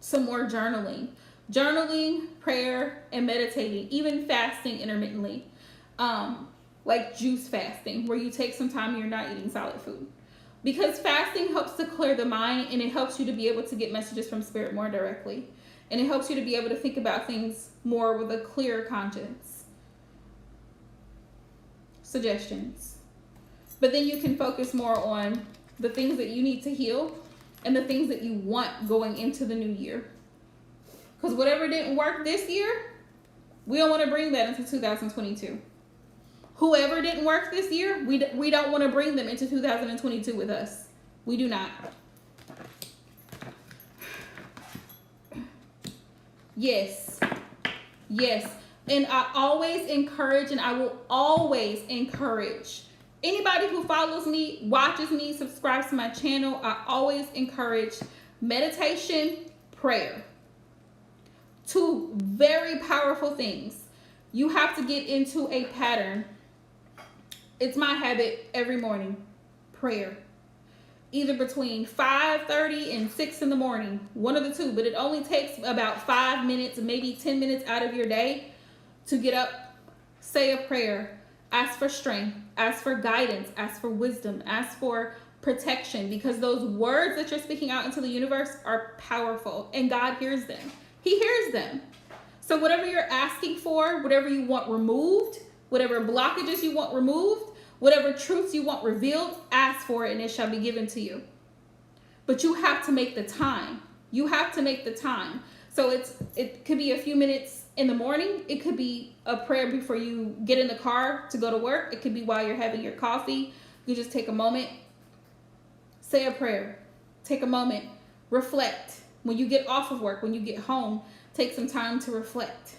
some more journaling. Journaling, prayer, and meditating, even fasting intermittently. Like juice fasting, where you take some time and you're not eating solid food. Because fasting helps to clear the mind and it helps you to be able to get messages from Spirit more directly. And it helps you to be able to think about things more with a clear conscience. Suggestions. But then you can focus more on the things that you need to heal and the things that you want going into the new year. Because whatever didn't work this year, we don't want to bring that into 2022. Whoever didn't work this year, we don't want to bring them into 2022 with us. We do not. Yes. Yes. And I always encourage, and I will always encourage anybody who follows me, watches me, subscribes to my channel. I always encourage meditation, prayer. Two very powerful things. You have to get into a pattern. It's my habit every morning, prayer. Either between 5:30 and 6 in the morning, one of the two, but it only takes about 5 minutes, maybe 10 minutes out of your day to get up, say a prayer, ask for strength, ask for guidance, ask for wisdom, ask for protection, because those words that you're speaking out into the universe are powerful and God hears them. He hears them. So whatever you're asking for, whatever you want removed, whatever blockages you want removed, whatever truths you want revealed, ask for it and it shall be given to you. But you have to make the time. You have to make the time. So it could be a few minutes in the morning. It could be a prayer before you get in the car to go to work. It could be while you're having your coffee. You just take a moment, say a prayer, take a moment, reflect. When you get off of work, when you get home, take some time to reflect.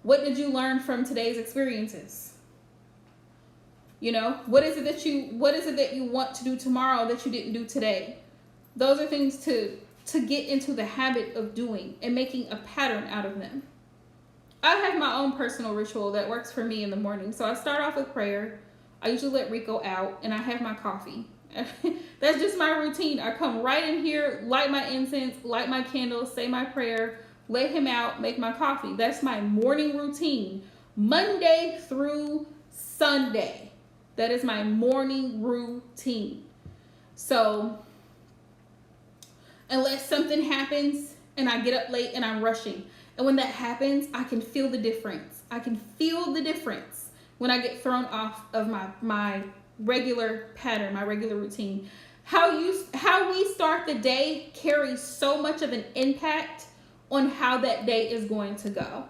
What did you learn from today's experiences? You know, what is it that you want to do tomorrow that you didn't do today? Those are things to get into the habit of doing and making a pattern out of them. I have my own personal ritual that works for me in the morning. So I start off with prayer. I usually let Rico out and I have my coffee. That's just my routine. I come right in here, light my incense, light my candles, say my prayer, let him out, make my coffee. That's my morning routine, Monday through Sunday. That is my morning routine. So unless something happens and I get up late and I'm rushing, and when that happens, I can feel the difference. I can feel the difference when I get thrown off of my regular pattern, my regular routine. How we start the day carries so much of an impact on how that day is going to go.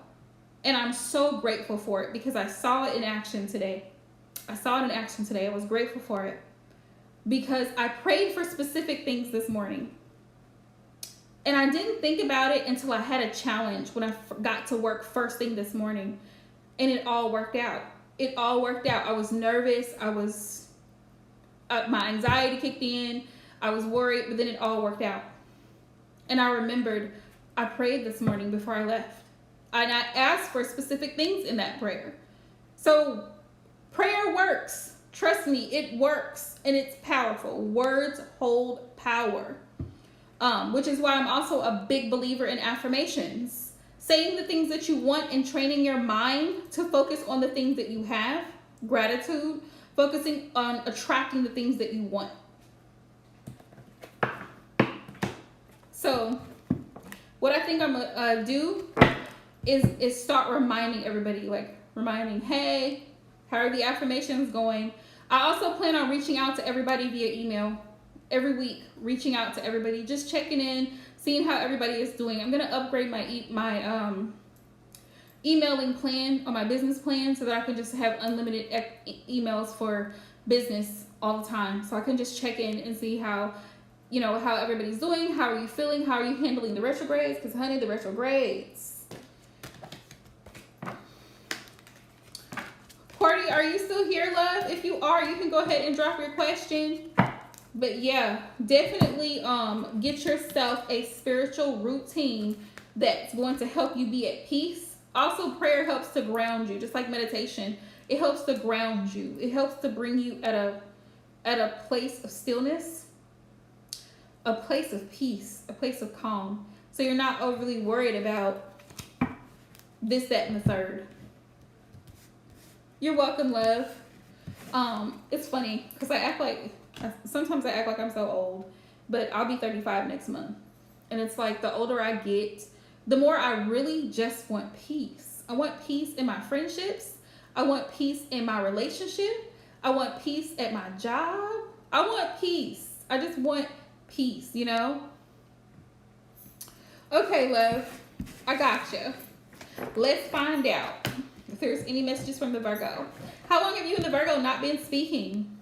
And I'm so grateful for it because I saw it in action today. I was grateful for it because I prayed for specific things this morning. And I didn't think about it until I had a challenge when I got to work first thing this morning. And it all worked out. I was nervous. My anxiety kicked in. I was worried, but then it all worked out. And I remembered I prayed this morning before I left. And I asked for specific things in that prayer. So prayer works. Trust me, it works. And it's powerful. Words hold power. Which is why I'm also a big believer in affirmations. Saying the things that you want and training your mind to focus on the things that you have. Gratitude. Focusing on attracting the things that you want. So, what I think I'm gonna do is start reminding everybody, hey, how are the affirmations going? I also plan on reaching out to everybody via email every week, reaching out to everybody, just checking in, seeing how everybody is doing. I'm gonna upgrade my emailing plan or my business plan so that I can just have unlimited emails for business all the time. So I can just check in and see how everybody's doing. How are you feeling? How are you handling the retrogrades? Because honey, the retrogrades. Courtney, are you still here, love? If you are, you can go ahead and drop your question. But yeah, definitely get yourself a spiritual routine that's going to help you be at peace. Also, prayer helps to ground you, just like meditation. It helps to ground you. It helps to bring you at a place of stillness, a place of peace, a place of calm. So you're not overly worried about this, that, and the third. You're welcome, love. It's funny because sometimes I act like I'm so old, but I'll be 35 next month. And it's like the older I get, the more I really just want peace. I want peace in my friendships. I want peace in my relationship. I want peace at my job. I want peace. I just want peace, Okay, love. I got you. Let's find out if there's any messages from the Virgo. How long have you and the Virgo not been speaking?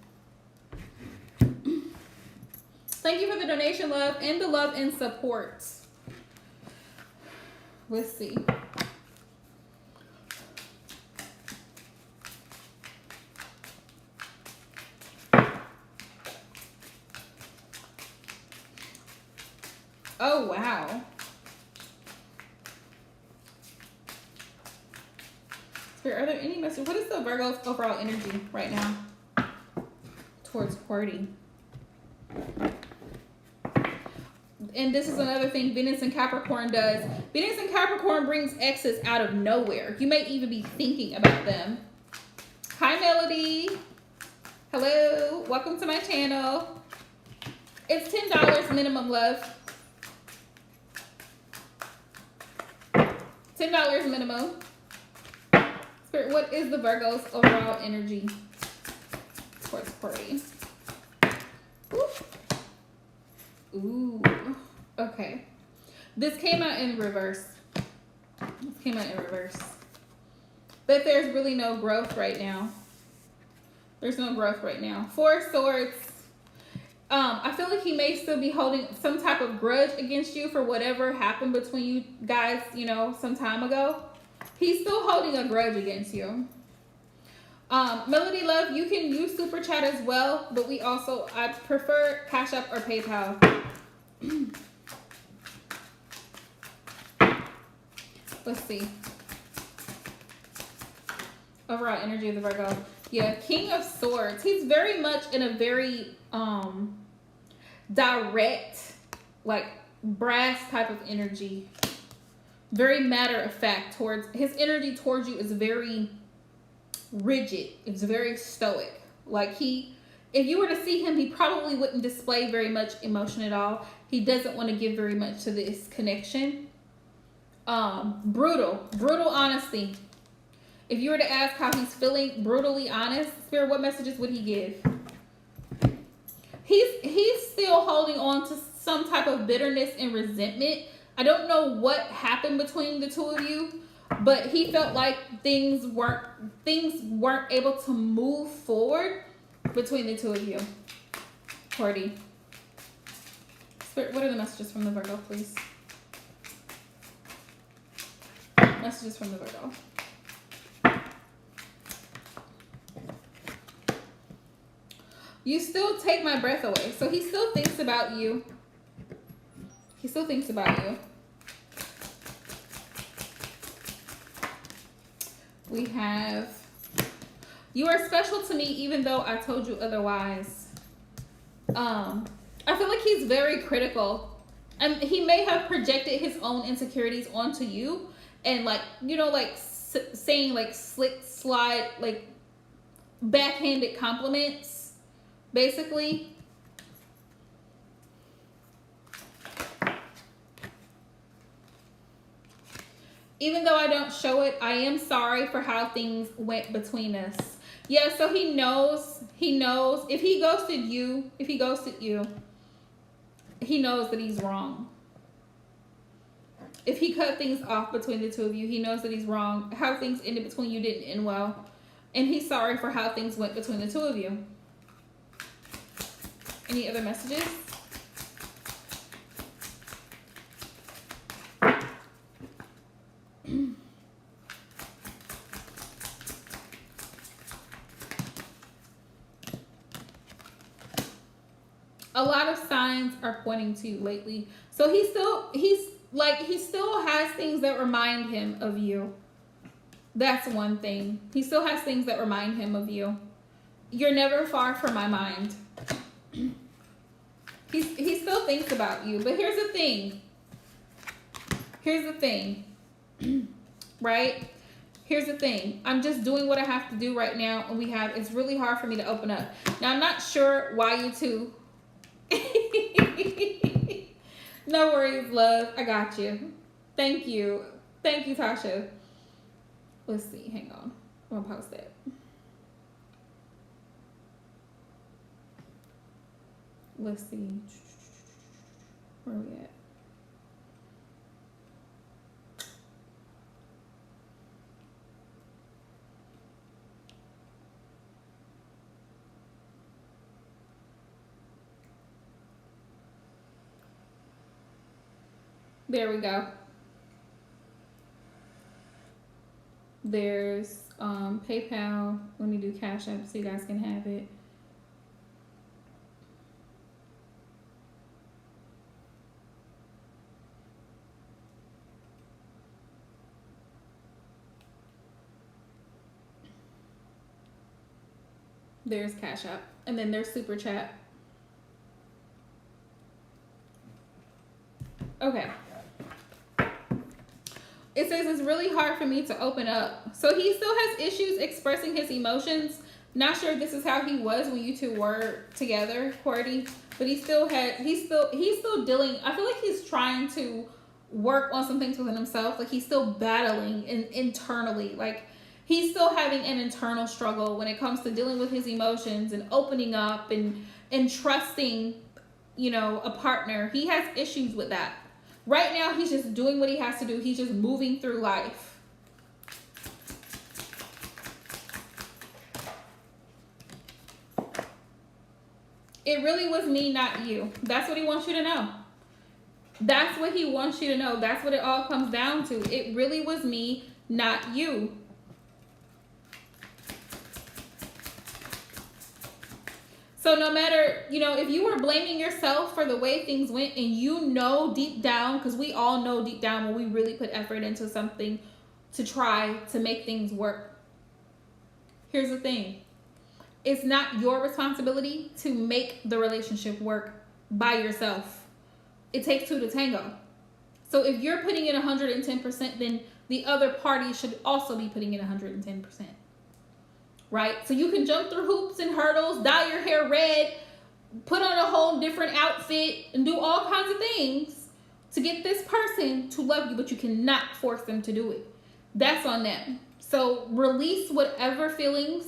Thank you for the donation, love, and the love and support. Let's see. Oh, wow. Spirit, are there any messages? What is the Virgo's overall energy right now towards QWERTY? And this is another thing Venus and Capricorn does. Venus and Capricorn brings exes out of nowhere. You may even be thinking about them. Hi, Melody. Hello. Welcome to my channel. It's $10 minimum, love. $10 minimum. Spirit, what is the Virgo's overall energy towards QWERTY? Ooh. Okay. This came out in reverse. But there's really no growth right now. Four of Swords. I feel like he may still be holding some type of grudge against you for whatever happened between you guys, some time ago. He's still holding a grudge against you. Melody, love, you can use Super Chat as well, but I prefer Cash App or PayPal. Let's see. Overall energy of the Virgo. Yeah, King of Swords. He's very much in a very direct, like brass type of energy. Very matter of fact his energy towards you is very rigid. It's very stoic. Like if you were to see him, he probably wouldn't display very much emotion at all. He doesn't want to give very much to this connection. Brutal honesty. If you were to ask how he's feeling, brutally honest, Spirit, what messages would he give? He's still holding on to some type of bitterness and resentment. I don't know what happened between the two of you, but he felt like things weren't able to move forward between the two of you. Cordy. Spirit, what are the messages from the Virgo, please? Messages from the Virgo. You still take my breath away. So he still thinks about you. He still thinks about you. We have, you are special to me even though I told you otherwise. I feel like he's very critical. And he may have projected his own insecurities onto you. And like, you know, like saying like slick slide, like backhanded compliments, basically. Even though I don't show it, I am sorry for how things went between us. Yeah, so he knows if he ghosted you, he knows that he's wrong. If he cut things off between the two of you, he knows that he's wrong. How things ended between you didn't end well. And he's sorry for how things went between the two of you. Any other messages? A lot of signs are pointing to you lately. So he still has things that remind him of you. That's one thing. He still has things that remind him of you. You're never far from my mind. He still thinks about you. But here's the thing. Right? Here's the thing. I'm just doing what I have to do right now. And it's really hard for me to open up. Now, I'm not sure why you two. No worries, love. I got you. Thank you. Thank you, Tasha. Let's see. Hang on. I'm going to post that. Let's see. Where are we at? There we go. There's PayPal. Let me do Cash App so you guys can have it. There's Cash App. And then there's Super Chat. Okay. It says it's really hard for me to open up. So he still has issues expressing his emotions. Not sure if this is how he was when you two were together, Cordy. But he's still dealing. I feel like he's trying to work on some things within himself. Like he's still battling internally. Like he's still having an internal struggle when it comes to dealing with his emotions and opening up and trusting, you know, a partner. He has issues with that. Right now, he's just doing what he has to do. He's just moving through life. It really was me, not you. That's what he wants you to know. That's what he wants you to know. That's what it all comes down to. It really was me, not you. So no matter, you know, if you were blaming yourself for the way things went and you know deep down, because we all know deep down when we really put effort into something to try to make things work. Here's the thing. It's not your responsibility to make the relationship work by yourself. It takes two to tango. So if you're putting in 110%, then the other party should also be putting in 110%. Right? So you can jump through hoops and hurdles, dye your hair red, put on a whole different outfit, and do all kinds of things to get this person to love you, but you cannot force them to do it. That's on them. So release whatever feelings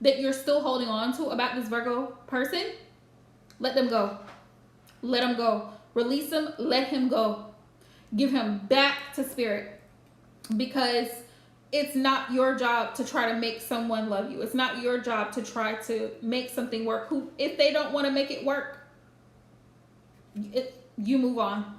that you're still holding on to about this Virgo person. Let them go. Let him go. Release him. Let him go. Give him back to spirit, because it's not your job to try to make someone love you. It's not your job to try to make something work. If they don't want to make it work, you move on.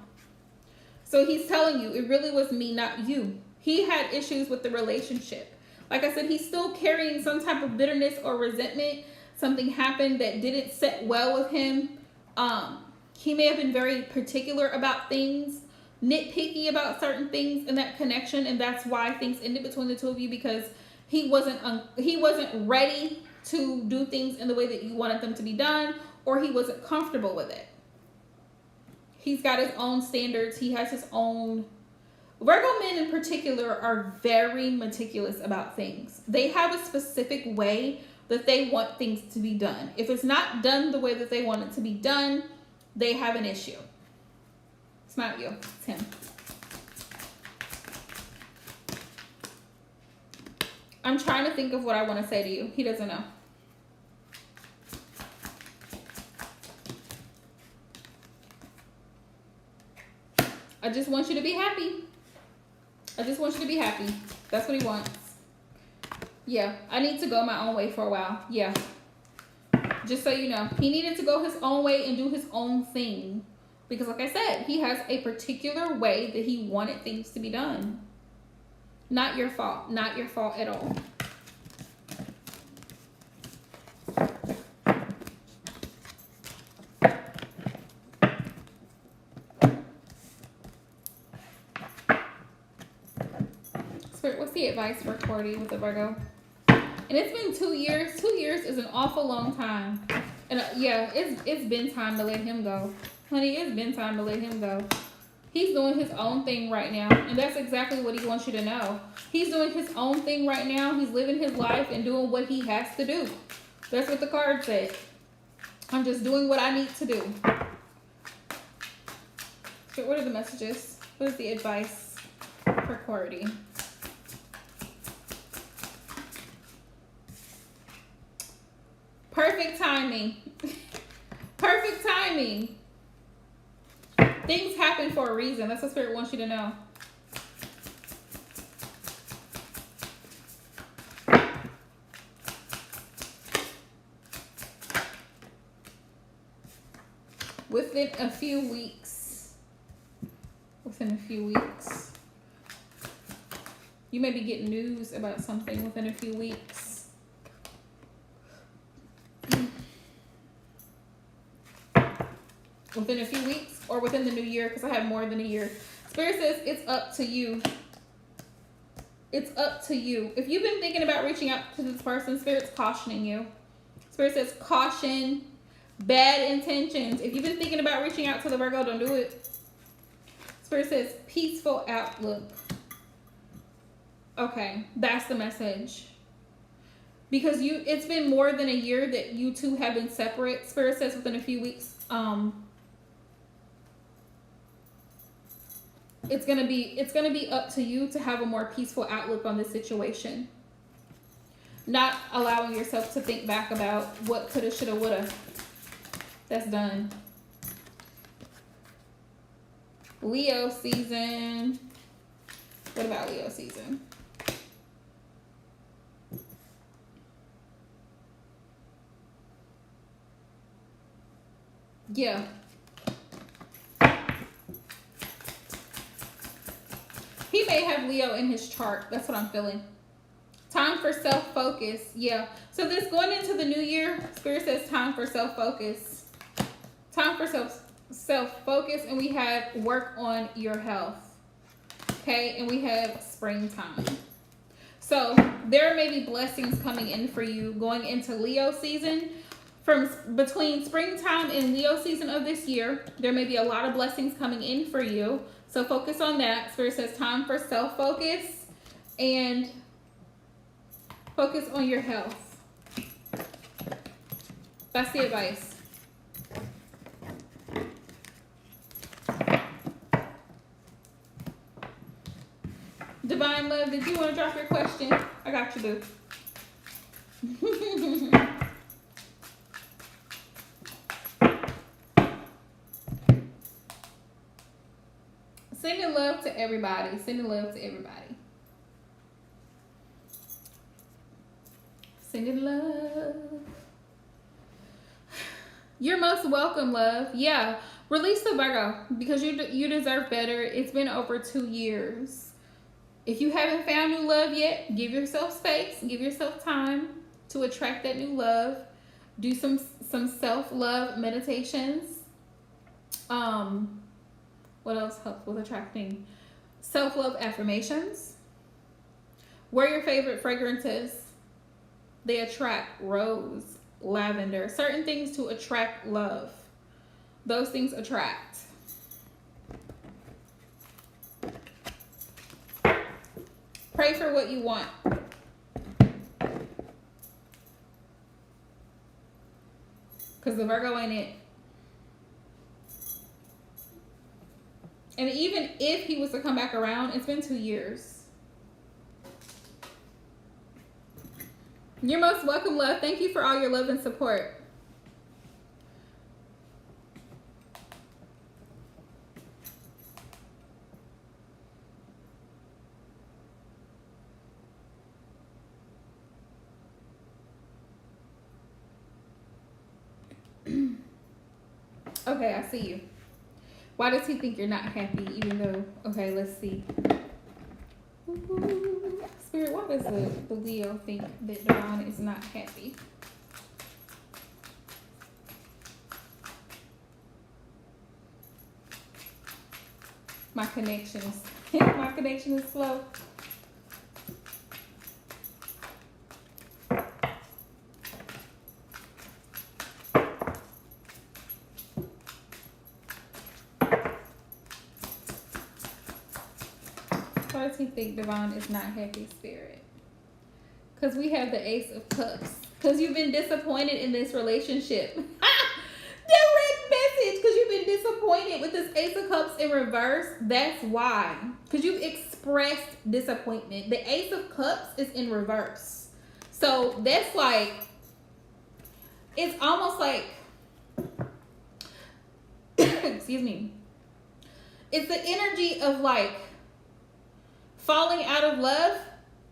So he's telling you, it really was me, not you. He had issues with the relationship. Like I said, he's still carrying some type of bitterness or resentment. Something happened that didn't sit well with him. He may have been very particular about things, nitpicky about certain things in that connection, and that's why things ended between the two of you, because he wasn't ready to do things in the way that you wanted them to be done, or he wasn't comfortable with it. He's got his own standards. He has his own. Virgo men in particular are very meticulous about things. They have a specific way that they want things to be done. If it's not done the way that they want it to be done, they have an issue. It's not you, it's him. I'm trying to think of what I want to say to you. He doesn't know. I just want you to be happy. I just want you to be happy. That's what he wants. Yeah, I need to go my own way for a while. Yeah. Just so you know, he needed to go his own way and do his own thing. Because like I said, he has a particular way that he wanted things to be done. Not your fault. Not your fault at all. Spirit, what's the advice for Cordy with the Virgo? And it's been 2 years. 2 years is an awful long time. And yeah, it's been time to let him go. Honey, it's been time to let him go. He's doing his own thing right now. And that's exactly what he wants you to know. He's doing his own thing right now. He's living his life and doing what he has to do. That's what the card said. I'm just doing what I need to do. So what are the messages? What is the advice for Cordy? Perfect timing. Perfect timing. Things happen for a reason. That's what Spirit wants you to know. Within a few weeks. You may be getting news about something within a few weeks. Within a few weeks or within the new year, because I have more than a year. Spirit says it's up to you. It's up to you. If you've been thinking about reaching out to this person, Spirit's cautioning you. Spirit says caution, bad intentions. If you've been thinking about reaching out to the Virgo, don't do it. Spirit says peaceful outlook. Okay, that's the message. Because it's been more than a year that you two have been separate. Spirit says within a few weeks, it's gonna be up to you to have a more peaceful outlook on this situation. Not allowing yourself to think back about what coulda, shoulda, woulda. That's done. Leo season. What about Leo season? Yeah. He may have Leo in his chart. That's what I'm feeling. Time for self-focus. Yeah. So this going into the new year, Spirit says time for self-focus. Time for self-focus, and we have work on your health. Okay, and we have springtime. So there may be blessings coming in for you going into Leo season. From between springtime and Leo season of this year, there may be a lot of blessings coming in for you. So focus on that. Spirit says time for self-focus and focus on your health. That's the advice. Divine love, did you want to drop your question? I got you, boo. Sending love to everybody. Sending love to everybody. Sending love. You're most welcome, love. Yeah. Release the Virgo because you deserve better. It's been over 2 years. If you haven't found new love yet, give yourself space. Give yourself time to attract that new love. Do some self-love meditations. What else helps with attracting? Self-love affirmations. Wear your favorite fragrances. They attract rose, lavender, certain things to attract love. Those things attract. Pray for what you want. Because the Virgo ain't it. And even if he was to come back around, it's been 2 years. You're most welcome, love. Thank you for all your love and support. Okay, I see you. Why does he think you're not happy even though... Okay, let's see. Spirit, why does the Leo think that Devon is not happy? My connection is slow. Why does he think Devon is not happy, Spirit? Because we have the Ace of Cups. Because you've been disappointed in this relationship. Direct message. Because you've been disappointed with this Ace of Cups in reverse. That's why. Because you've expressed disappointment. The Ace of Cups is in reverse. So that's like, it's almost like, excuse me. It's the energy of like, falling out of love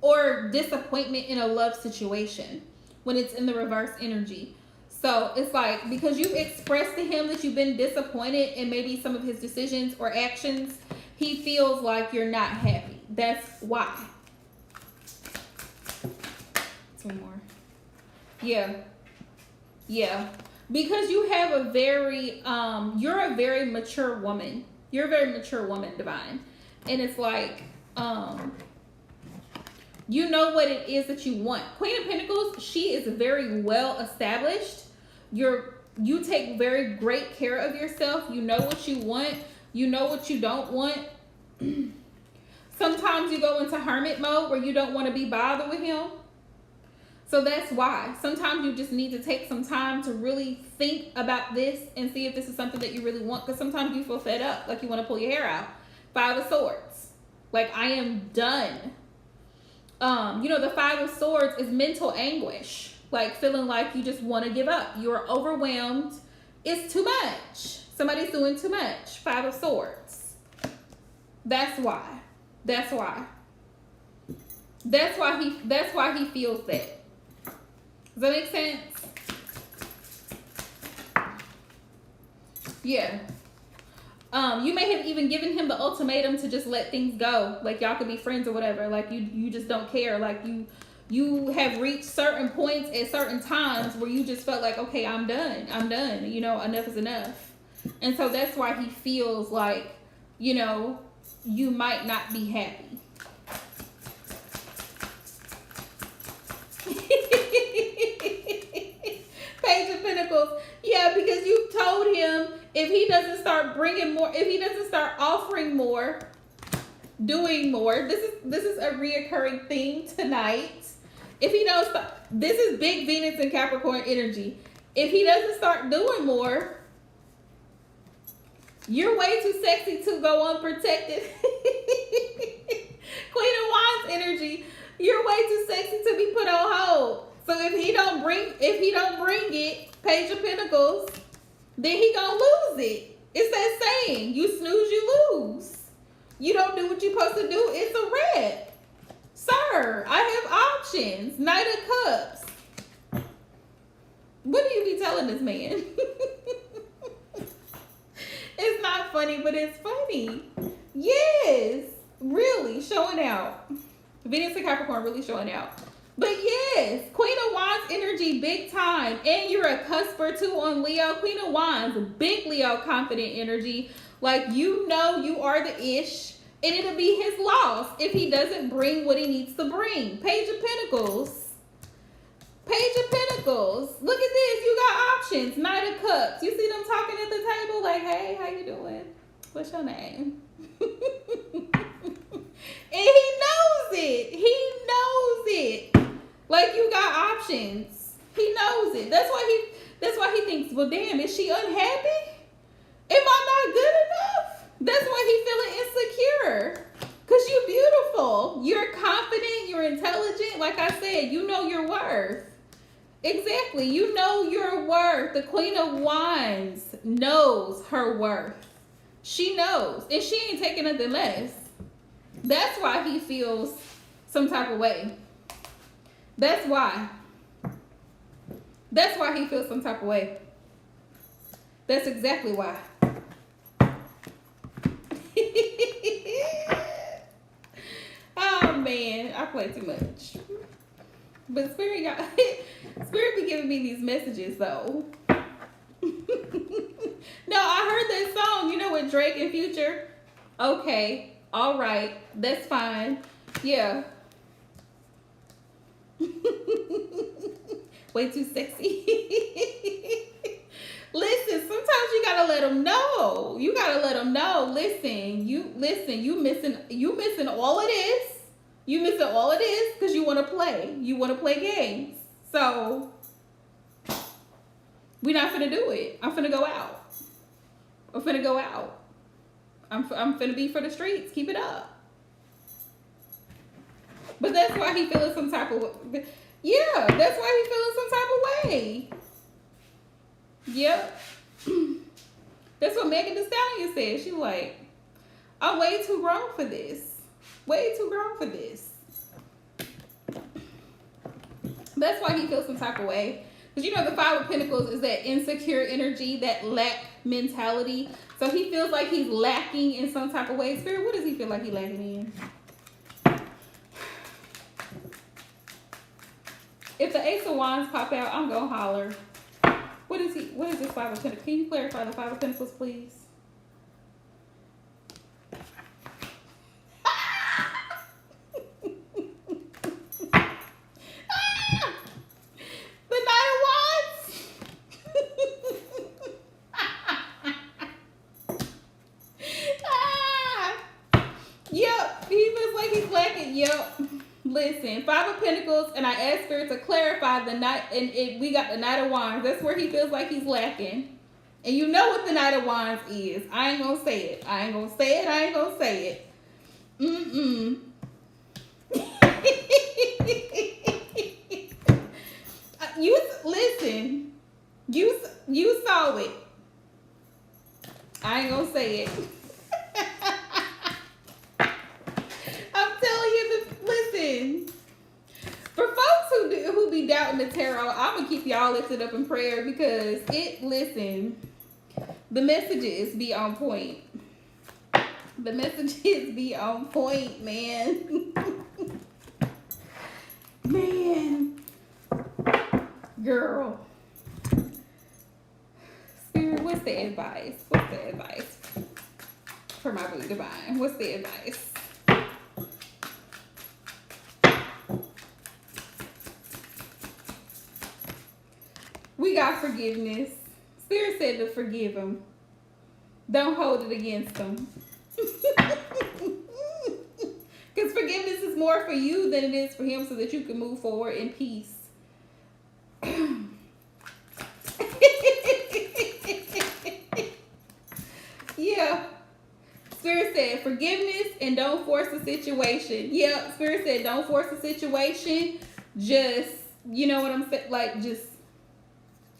or disappointment in a love situation when it's in the reverse energy. So it's like, because you've expressed to him that you've been disappointed in maybe some of his decisions or actions, he feels like you're not happy. That's why. 2 more. Yeah. Yeah. Because you have a very, you're a very mature woman. You're a very mature woman, Divine. And it's like, you know what it is that you want. Queen of Pentacles, she is very well established. You take very great care of yourself. You know what you want. You know what you don't want. Sometimes you go into hermit mode where you don't want to be bothered with him. So that's why. Sometimes you just need to take some time to really think about this and see if this is something that you really want. Because sometimes you feel fed up, like you want to pull your hair out. 5 of Swords. Like, I am done. You know, the 5 of Swords is mental anguish. Like, feeling like you just want to give up. You're overwhelmed. It's too much. Somebody's doing too much. 5 of Swords. That's why. That's why. That's why he feels that. Does that make sense? Yeah. You may have even given him the ultimatum to just let things go. Like, y'all could be friends or whatever. Like, you just don't care. Like, you have reached certain points at certain times where you just felt like, okay, I'm done. I'm done. You know, enough is enough. And so that's why he feels like, you know, you might not be happy. Page of Pentacles. Yeah, because you told him if he doesn't start bringing more, if he doesn't start offering more, doing more, this is a reoccurring theme tonight. If he don't start, this is big Venus and Capricorn energy. If he doesn't start doing more, you're way too sexy to go unprotected. Queen of Wands energy. You're way too sexy to be put on hold. So if he don't bring it, Page of Pentacles, then he gonna lose it. It's that saying, you snooze, you lose. You don't do what you're supposed to do, it's a wrap. Sir, I have options. Knight of Cups. What do you be telling this man? It's not funny, but it's funny. Yes, really showing out. Venus and Capricorn really showing out. But yes, Queen of Wands energy, big time. And you're a cusper too on Leo. Queen of Wands, big Leo confident energy. Like, you know you are the ish. And it'll be his loss if he doesn't bring what he needs to bring. Page of Pentacles. Page of Pentacles. Look at this. You got options. Knight of Cups. You see them talking at the table like, hey, how you doing? What's your name? And he knows it. He knows it. Like, you got options. He knows it. That's why he thinks, well, damn, is she unhappy? Am I not good enough? That's why he feeling insecure. Because you're beautiful. You're confident. You're intelligent. Like I said, you know your worth. Exactly. You know your worth. The Queen of Wands knows her worth. She knows. And she ain't taking nothing less. That's why he feels some type of way. That's why. That's why he feels some type of way. That's exactly why. Oh man, I play too much. But Spirit be giving me these messages though. No, I heard that song, you know, with Drake and Future. Okay, all right, that's fine. Yeah. Way too sexy. Listen, sometimes you gotta let them know. You gotta let them know. Listen, you missing all of this. You missing all of this because you want to play. You want to play games. So we're not finna do it. I'm finna go out. I'm finna go out. I'm finna be for the streets. Keep it up. But that's why he feeling some type of. Yeah, that's why he feeling some type of way. Yep. That's what Megan Thee Stallion said. She like, I'm way too grown for this. Way too grown for this. That's why he feels some type of way. Because you know the Five of Pentacles is that insecure energy, that lack mentality. So he feels like he's lacking in some type of way. Spirit, what does he feel like he's lacking in? If the Ace of Wands pop out, I'm going to holler. What is this Five of Pentacles? Can you clarify the Five of Pentacles, please? The Knight of Wands? Yep, he feels like he's lacking. Yep. Listen, Five of Pentacles, and I asked Spirit to clarify the Knight, and we got the Knight of Wands. That's where he feels like he's lacking. And you know what the Knight of Wands is. I ain't gonna say it. I ain't gonna say it. Listen. You saw it. I ain't gonna say it. Listen, for folks who be doubting the tarot, I'm gonna keep y'all lifted up in prayer because the messages be on point. The messages be on point, man. Man, girl. Spirit, what's the advice? For my boo divine? What's the advice? We got forgiveness. Spirit said to forgive him. Don't hold it against him. Because forgiveness is more for you than it is for him so that you can move forward in peace. Yeah. Spirit said forgiveness and don't force the situation. Yeah, Spirit said don't force the situation. Just, you know what I'm saying? Like, just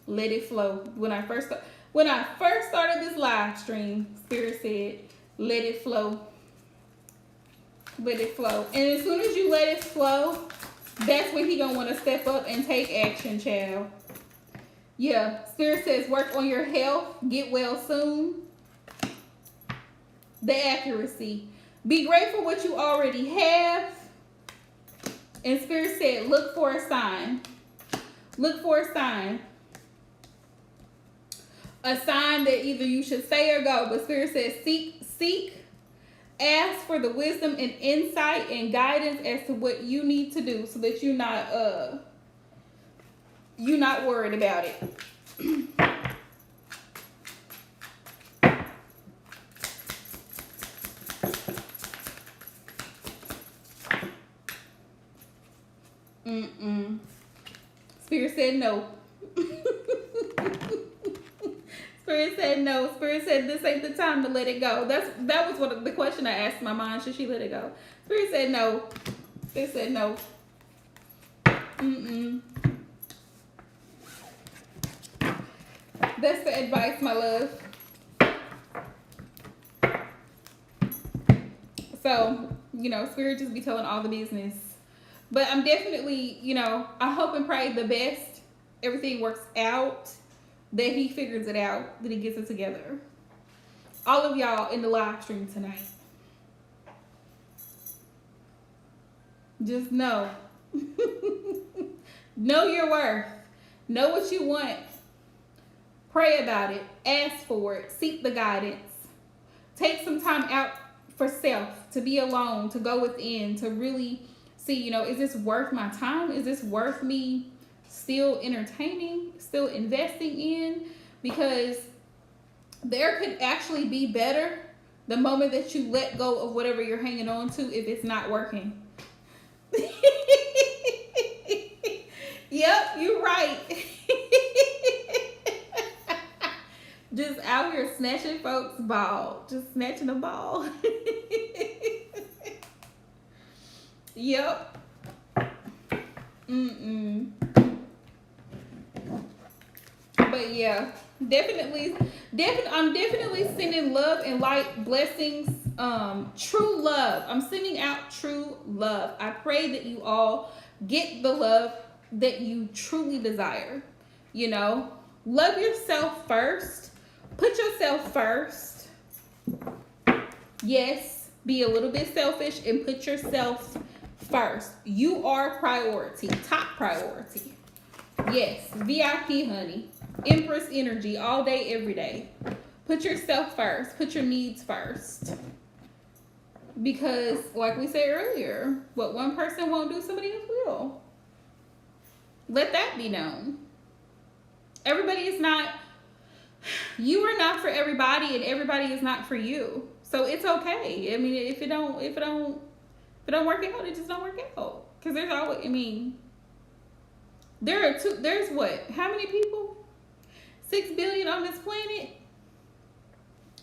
let it flow. When I first started this live stream, Spirit said, let it flow. Let it flow. And as soon as you let it flow, that's when he gonna want to step up and take action, child. Yeah, Spirit says work on your health. Get well soon. The accuracy. Be grateful what you already have. And Spirit said look for a sign. Look for a sign. A sign that either you should stay or go. But Spirit says seek. Ask for the wisdom and insight and guidance as to what you need to do so that you're not worried about it. Spirit said no. Spirit said no. Spirit said this ain't the time to let it go. That was what the question I asked my mind. Should she let it go? Spirit said no. Spirit said no. That's the advice, my love. So, Spirit just be telling all the business. But I'm definitely, I hope and pray the best. Everything works out. That he figures it out. That he gets it together. All of y'all in the live stream tonight. Just know. Know your worth. Know what you want. Pray about it. Ask for it. Seek the guidance. Take some time out for self. To be alone. To go within. To really see, is this worth my time? Is this worth me still entertaining? Still investing in? Because there could actually be better the moment that you let go of whatever you're hanging on to if it's not working. Yep, you're right. Just out here snatching folks' ball. Just snatching a ball. Yep. But yeah, definitely, I'm definitely sending love and light, blessings, true love. I'm sending out true love. I pray that you all get the love that you truly desire. Love yourself first. Put yourself first. Yes, be a little bit selfish and put yourself first. You are priority, top priority. Yes, VIP, honey. Empress energy all day, every day. Put yourself first. Put your needs first. Because, like we said earlier, what one person won't do, somebody else will. Let that be known. Everybody is not, you are not for everybody, and everybody is not for you. So it's okay. I mean, if it don't work out, it just don't work out. Because there's always, there's what? How many people? 6 billion on this planet?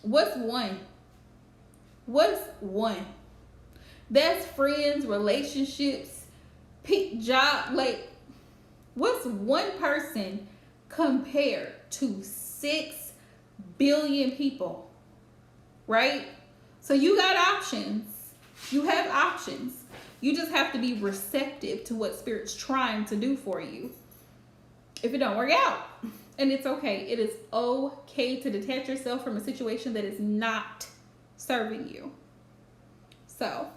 What's one? What's one? That's friends, relationships, job. Like, what's one person compared to 6 billion people? Right? So you got options. You have options. You just have to be receptive to what Spirit's trying to do for you. If it don't work out, and it's okay. It is okay to detach yourself from a situation that is not serving you. So,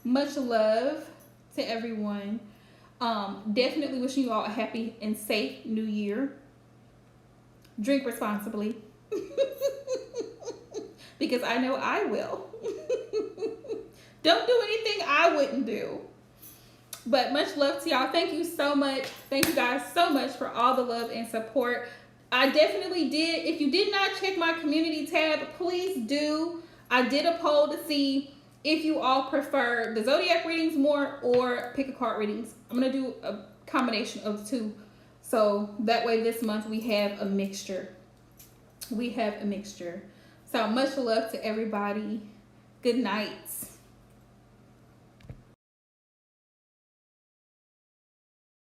much love to everyone. Definitely wishing you all a happy and safe new year. Drink responsibly. Because I know I will. Don't do anything I wouldn't do. But much love to y'all. Thank you so much. Thank you guys so much for all the love and support. I definitely did. If you did not check my community tab, please do. I did a poll to see if you all prefer the zodiac readings more or pick a card readings. I'm going to do a combination of the two. So that way this month we have a mixture. So much love to everybody. Good night.